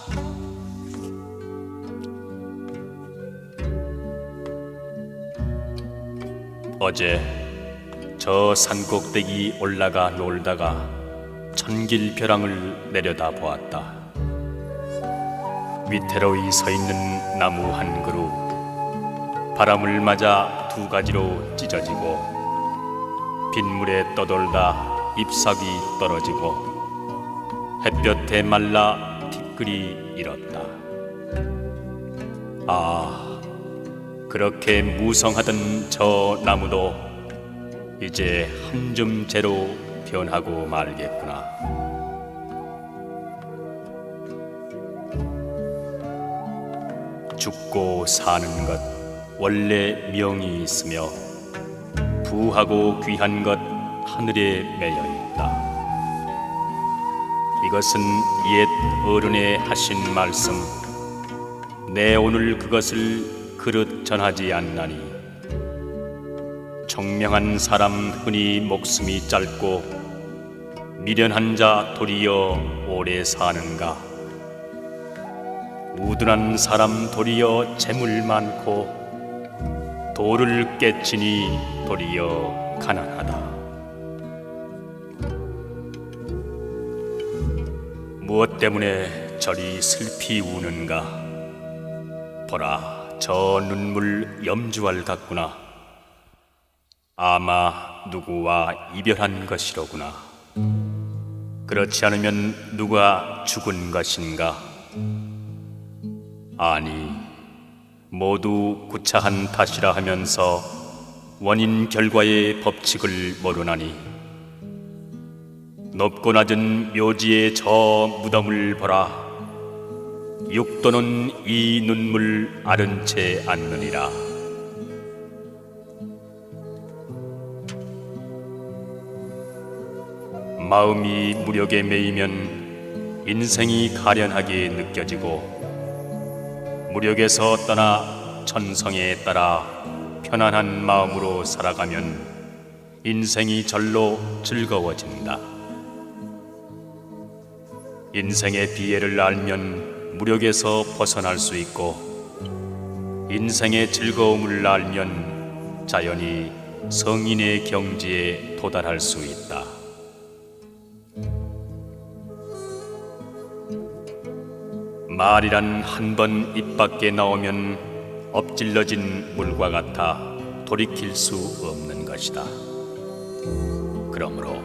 어제 저 산꼭대기 올라가 놀다가 천길벼랑을 내려다 보았다. 위태로이 서 있는 나무 한 그루, 바람을 맞아 두 가지로 찢어지고 빗물에 떠돌다 잎사귀 떨어지고 햇볕에 말라 티끌이 일었다. 아, 그렇게 무성하던 저 나무도 이제 한 줌 재로 변하고 말겠구나. 죽고 사는 것 원래 명이 있으며 부하고 귀한 것 하늘에 매여 있다. 이것은 옛 어른의 하신 말씀, 내 오늘 그것을 그릇 전하지 않나니 청명한 사람 흔히 목숨이 짧고 미련한 자 도리어 오래 사는가. 우둔한 사람 도리어 재물 많고 도를 깨치니 도리어 가난하다. 무엇 때문에 저리 슬피 우는가? 보라, 저 눈물 염주알 같구나. 아마 누구와 이별한 것이로구나. 그렇지 않으면 누가 죽은 것인가? 아니, 모두 구차한 탓이라 하면서 원인 결과의 법칙을 모르나니 높고 낮은 묘지의 저 무덤을 보라. 육도는 이 눈물 아른 채 않느니라. 마음이 무력에 매이면 인생이 가련하게 느껴지고 무력에서 떠나 천성에 따라 편안한 마음으로 살아가면 인생이 절로 즐거워진다. 인생의 비애를 알면 무력에서 벗어날 수 있고 인생의 즐거움을 알면 자연히 성인의 경지에 도달할 수 있다. 말이란 한 번 입 밖에 나오면 엎질러진 물과 같아 돌이킬 수 없는 것이다. 그러므로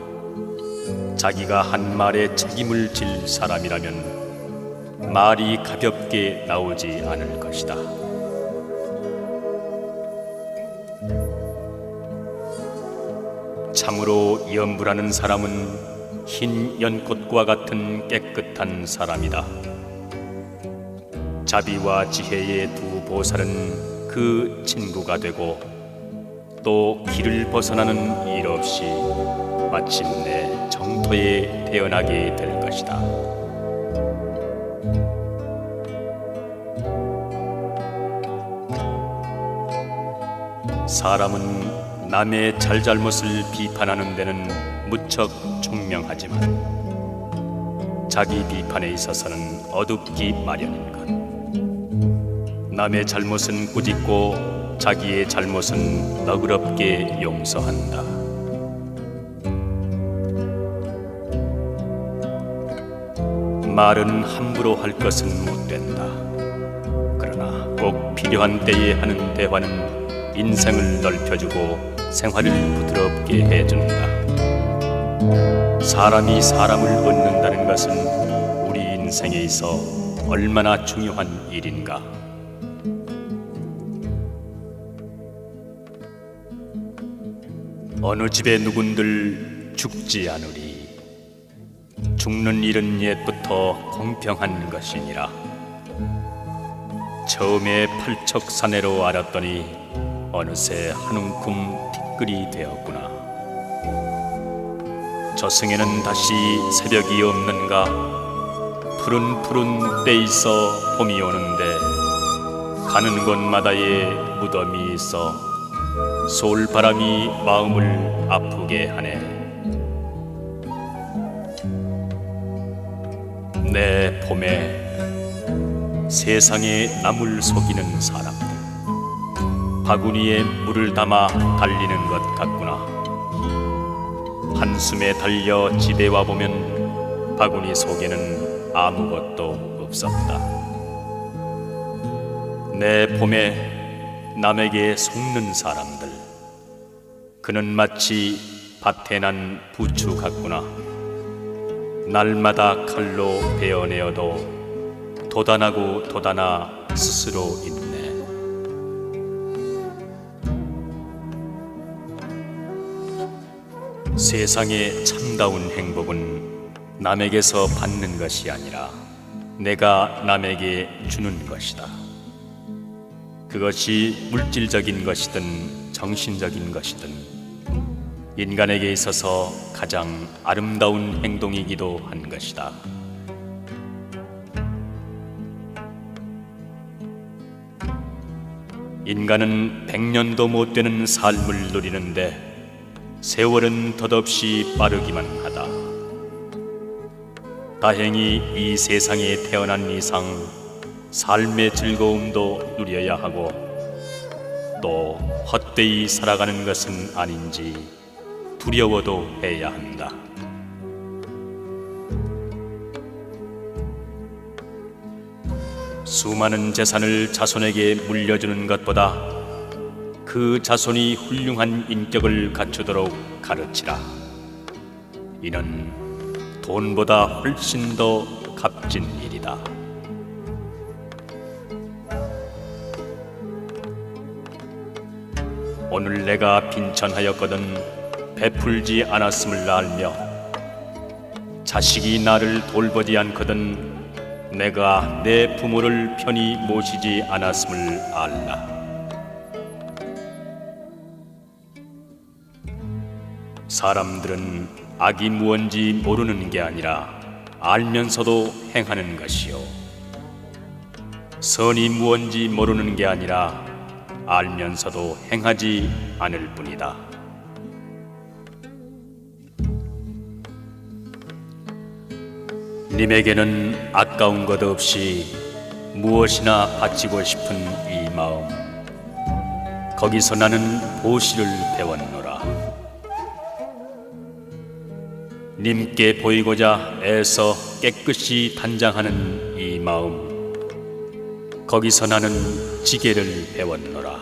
자기가 한 말에 책임을 질 사람이라면 말이 가볍게 나오지 않을 것이다. 참으로 염불하는 사람은 흰 연꽃과 같은 깨끗한 사람이다. 자비와 지혜의 두 보살은 그 친구가 되고 또 길을 벗어나는 일 없이 마침내 정토에 태어나게 될 것이다. 사람은 남의 잘잘못을 비판하는 데는 무척 총명하지만 자기 비판에 있어서는 어둡기 마련인 것. 남의 잘못은 꾸짖고 자기의 잘못은 너그럽게 용서한다. 말은 함부로 할 것은 못 된다. 그러나 꼭 필요한 때에 하는 대화는 인생을 넓혀주고 생활을 부드럽게 해준다. 사람이 사람을 얻는다는 것은 우리 인생에 있어 얼마나 중요한 일인가. 어느 집에 누군들 죽지 않으리. 죽는 일은 옛부터 공평한 것이니라. 처음에 팔척사내로 알았더니 어느새 한 움큼 티끌이 되었구나. 저승에는 다시 새벽이 없는가. 푸른 때 있어 봄이 오는데 가는 곳마다에 무덤이 있어 솔바람이 마음을 아프게 하네. 내 봄에 세상에 남을 속이는 사람들, 바구니에 물을 담아 달리는 것 같구나. 한숨에 달려 집에 와보면 바구니 속에는 아무것도 없었다. 내 봄에 남에게 속는 사람들, 그는 마치 밭에 난 부추 같구나. 날마다 칼로 베어내어도 돋아나고 돋아나 스스로 있네. 세상의 참다운 행복은 남에게서 받는 것이 아니라 내가 남에게 주는 것이다. 그것이 물질적인 것이든 정신적인 것이든 인간에게 있어서 가장 아름다운 행동이기도 한 것이다. 인간은 100년도 못 되는 삶을 누리는데 세월은 덧없이 빠르기만 하다. 다행히 이 세상에 태어난 이상 삶의 즐거움도 누려야 하고 또 헛되이 살아가는 것은 아닌지 두려워도 해야 한다. 수많은 재산을 자손에게 물려주는 것보다 그 자손이 훌륭한 인격을 갖추도록 가르치라. 이는 돈보다 훨씬 더 값진 일이다. 오늘 내가 빈천하였거든 베풀지 않았음을 알며 자식이 나를 돌보지 않거든 내가 내 부모를 편히 모시지 않았음을 알라. 사람들은 악이 무언지 모르는 게 아니라 알면서도 행하는 것이요, 선이 무언지 모르는 게 아니라 알면서도 행하지 않을 뿐이다. 님에게는 아까운 것 없이 무엇이나 바치고 싶은 이 마음, 거기서 나는 보시를 배웠노라. 님께 보이고자 애써 깨끗이 단장하는 이 마음, 거기서 나는 지게를 배웠노라.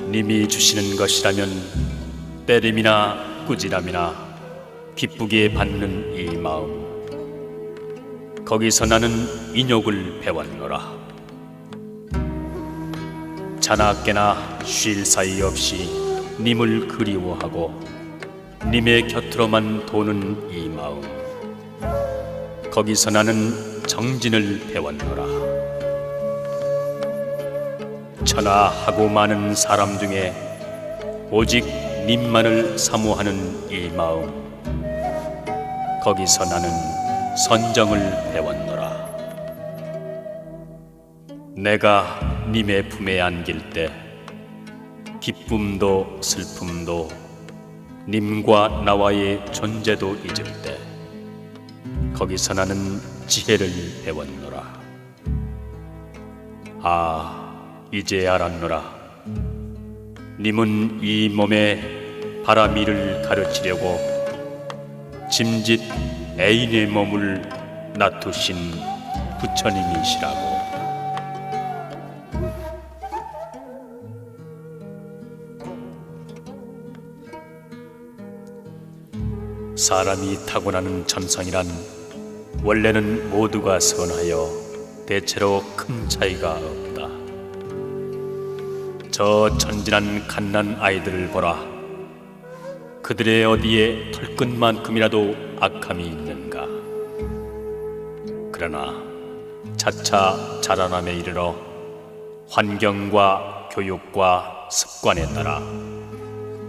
님이 주시는 것이라면 때림이나 꾸지람이나 기쁘게 받는 이 마음, 거기서 나는 인욕을 배웠노라. 자나깨나 쉴 사이 없이 님을 그리워하고 님의 곁으로만 도는 이 마음, 거기서 나는 정진을 배웠노라. 천하하고 많은 사람 중에 오직 님만을 사모하는 이 마음, 거기서 나는 선정을 배웠노라. 내가 님의 품에 안길 때 기쁨도 슬픔도 님과 나와의 존재도 잊을 때 거기서 나는 지혜를 배웠노라. 아, 이제 알았노라. 님은 이 몸에 바라미를 가르치려고 짐짓 애인의 몸을 놔두신 부처님이시라고. 사람이 타고나는 천성이란 원래는 모두가 선하여 대체로 큰 차이가 없다. 저 천진한 갓난 아이들을 보라. 그들의 어디에 털끝만큼이라도 악함이 있는가. 그러나 차차 자라남에 이르러 환경과 교육과 습관에 따라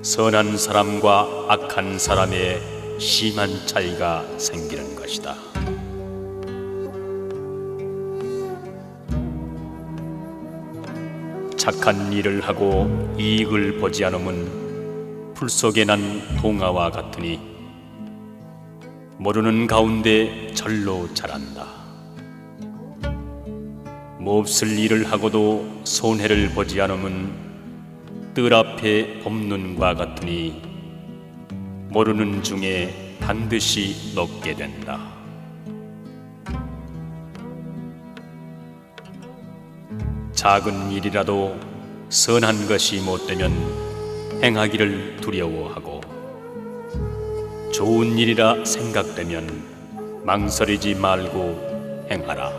선한 사람과 악한 사람의 심한 차이가 생기는 것이다. 착한 일을 하고 이익을 보지 않음은 풀 속에 난 동아와 같으니 모르는 가운데 절로 자란다. 몹쓸 일을 하고도 손해를 보지 않음은 뜰 앞에 봄눈과 같으니 모르는 중에 반드시 녹게 된다. 작은 일이라도 선한 것이 못되면 행하기를 두려워하고 좋은 일이라 생각되면 망설이지 말고 행하라.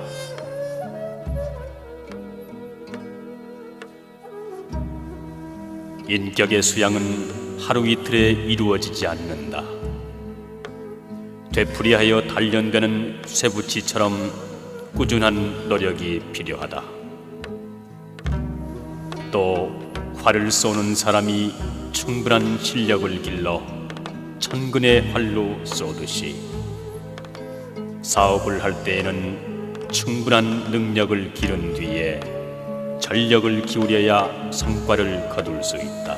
인격의 수양은 하루 이틀에 이루어지지 않는다. 되풀이하여 단련되는 쇠붙이처럼 꾸준한 노력이 필요하다. 또 활을 쏘는 사람이 충분한 실력을 길러 천근의 활로 쏘듯이 사업을 할 때에는 충분한 능력을 기른 뒤에 전력을 기울여야 성과를 거둘 수 있다.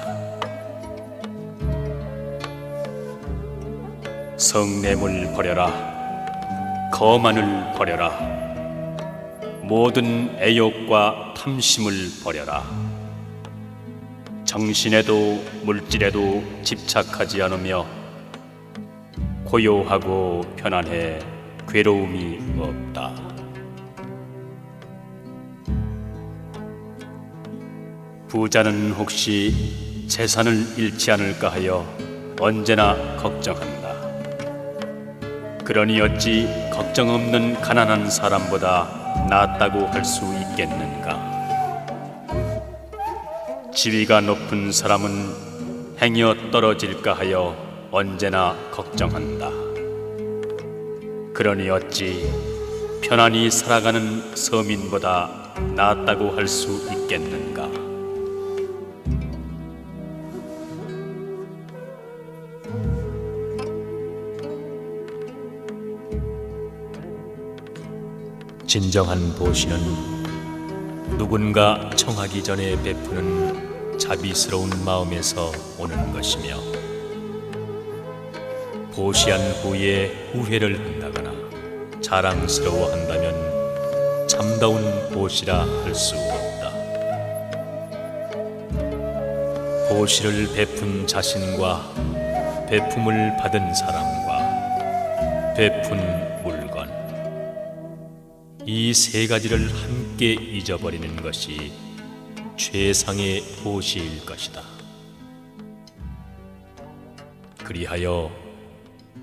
성냄을 버려라. 거만을 버려라. 모든 애욕과 탐심을 버려라. 정신에도 물질에도 집착하지 않으며 고요하고 편안해 괴로움이 없다. 부자는 혹시 재산을 잃지 않을까 하여 언제나 걱정한다. 그러니 어찌 걱정 없는 가난한 사람보다 낫다고 할 수 있겠는가? 지위가 높은 사람은 행여 떨어질까 하여 언제나 걱정한다. 그러니 어찌 편안히 살아가는 서민보다 낫다고 할 수 있겠는가? 진정한 보시는 누군가 청하기 전에 베푸는 자비스러운 마음에서 오는 것이며 보시한 후에 후회를 한다거나 자랑스러워한다면 참다운 보시라 할 수 없다. 보시를 베푼 자신과 베품을 받은 사람과 베푼 물건 이 세 가지를 함께 잊어버리는 것이 최상의 보시일 것이다. 그리하여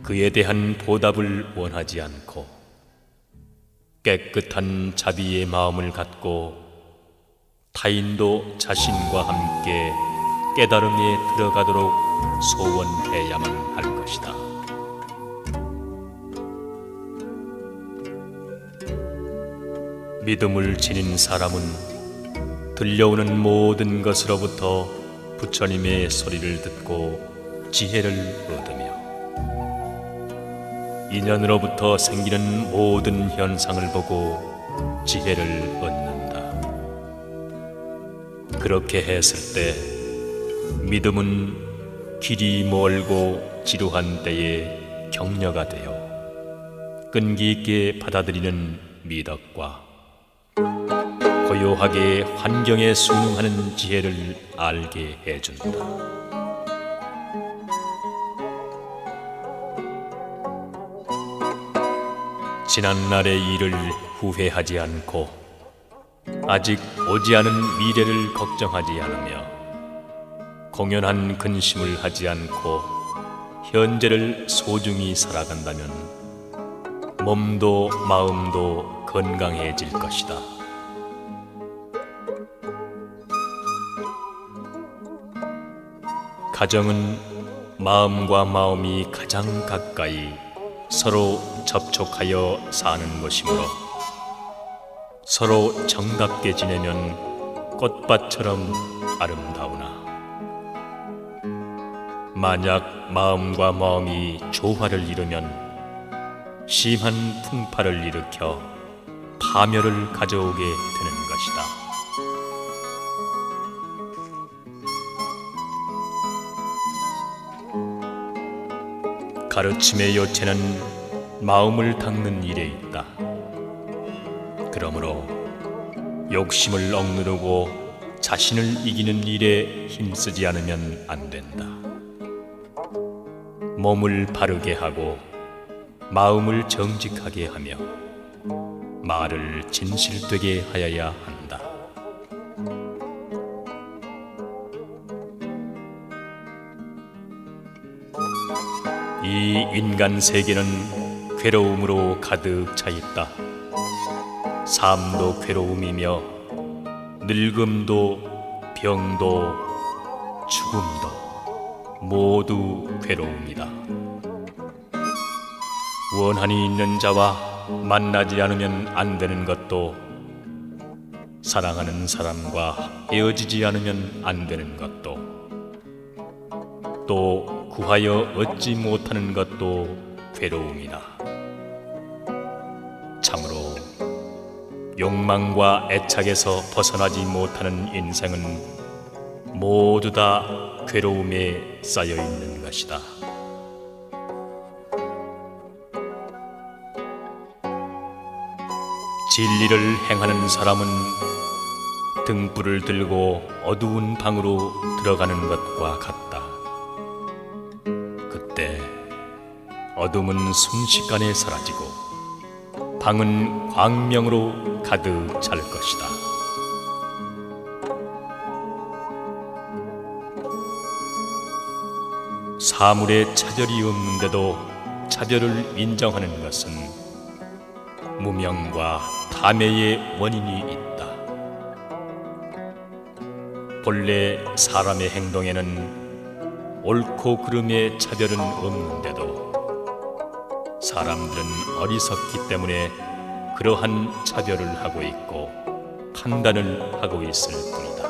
그에 대한 보답을 원하지 않고 깨끗한 자비의 마음을 갖고 타인도 자신과 함께 깨달음에 들어가도록 소원해야만 할 것이다. 믿음을 지닌 사람은 들려오는 모든 것으로부터 부처님의 소리를 듣고 지혜를 얻으며 인연으로부터 생기는 모든 현상을 보고 지혜를 얻는다. 그렇게 했을 때 믿음은 길이 멀고 지루한 때에 격려가 되어 끈기 있게 받아들이는 미덕과 고요하게 환경에 순응하는 지혜를 알게 해준다. 지난날의 일을 후회하지 않고 아직 오지 않은 미래를 걱정하지 않으며 공연한 근심을 하지 않고 현재를 소중히 살아간다면 몸도 마음도 건강해질 것이다. 가정은 마음과 마음이 가장 가까이 서로 접촉하여 사는 것이므로 서로 정답게 지내면 꽃밭처럼 아름다우나 만약 마음과 마음이 조화를 이루면 심한 풍파를 일으켜 파멸을 가져오게 되는 것이다. 가르침의 요체는 마음을 닦는 일에 있다. 그러므로 욕심을 억누르고 자신을 이기는 일에 힘쓰지 않으면 안 된다. 몸을 바르게 하고 마음을 정직하게 하며 말을 진실되게 하여야 한다. 이 인간 세계는 괴로움으로 가득 차 있다. 삶도 괴로움이며 늙음도 병도 죽음도 모두 괴로움이다. 원한이 있는 자와 만나지 않으면 안 되는 것도, 사랑하는 사람과 헤어지지 않으면 안 되는 것도, 또 구하여 얻지 못하는 것도 괴로움이다. 참으로 욕망과 애착에서 벗어나지 못하는 인생은 모두 다 괴로움에 쌓여 있는 것이다. 진리를 행하는 사람은 등불을 들고 어두운 방으로 들어가는 것과 같다. 그때 어둠은 순식간에 사라지고 방은 광명으로 가득 찰 것이다. 사물에 차별이 없는데도 차별을 인정하는 것은 무명과 탐욕의 원인이 있다. 본래 사람의 행동에는 옳고 그름의 차별은 없는데도 사람들은 어리석기 때문에 그러한 차별을 하고 있고 판단을 하고 있을 뿐이다.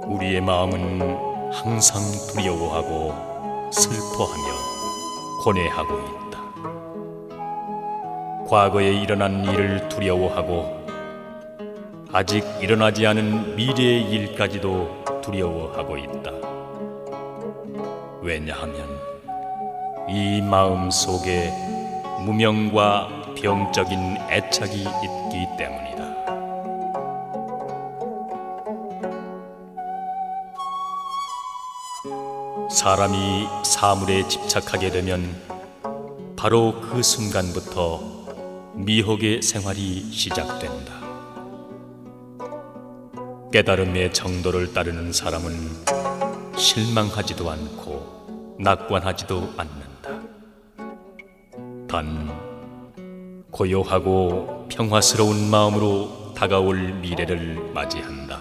우리의 마음은 항상 두려워하고 슬퍼하며 고뇌하고 있다. 과거에 일어난 일을 두려워하고 아직 일어나지 않은 미래의 일까지도 두려워하고 있다. 왜냐하면 이 마음 속에 무명과 병적인 애착이 있기 때문이다. 사람이 사물에 집착하게 되면 바로 그 순간부터 미혹의 생활이 시작된다. 깨달음의 정도를 따르는 사람은 실망하지도 않고 낙관하지도 않는다. 단 고요하고 평화스러운 마음으로 다가올 미래를 맞이한다.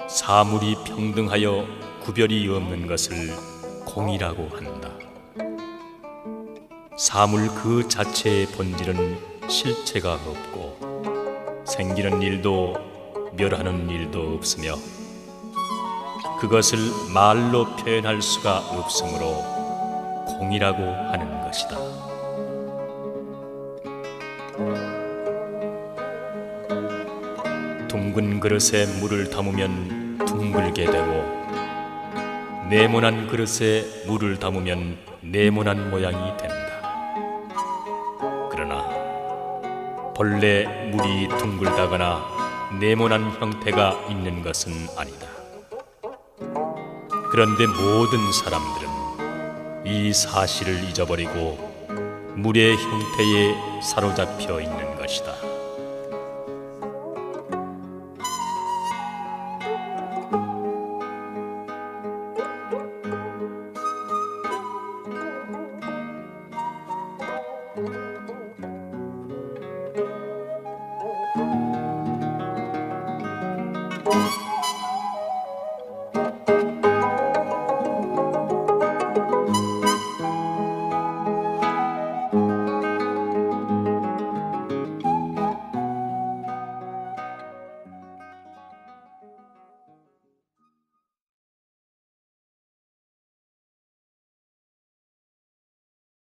사물이 평등하여 구별이 없는 것을 공이라고 한다. 사물 그 자체의 본질은 실체가 없고 생기는 일도 멸하는 일도 없으며 그것을 말로 표현할 수가 없으므로 공이라고 하는 것이다. 둥근 그릇에 물을 담으면 둥글게 되고 네모난 그릇에 물을 담으면 네모난 모양이 된다. 그러나 본래 물이 둥글다거나 네모난 형태가 있는 것은 아니다. 그런데 모든 사람들은 이 사실을 잊어버리고 물의 형태에 사로잡혀 있는 것이다.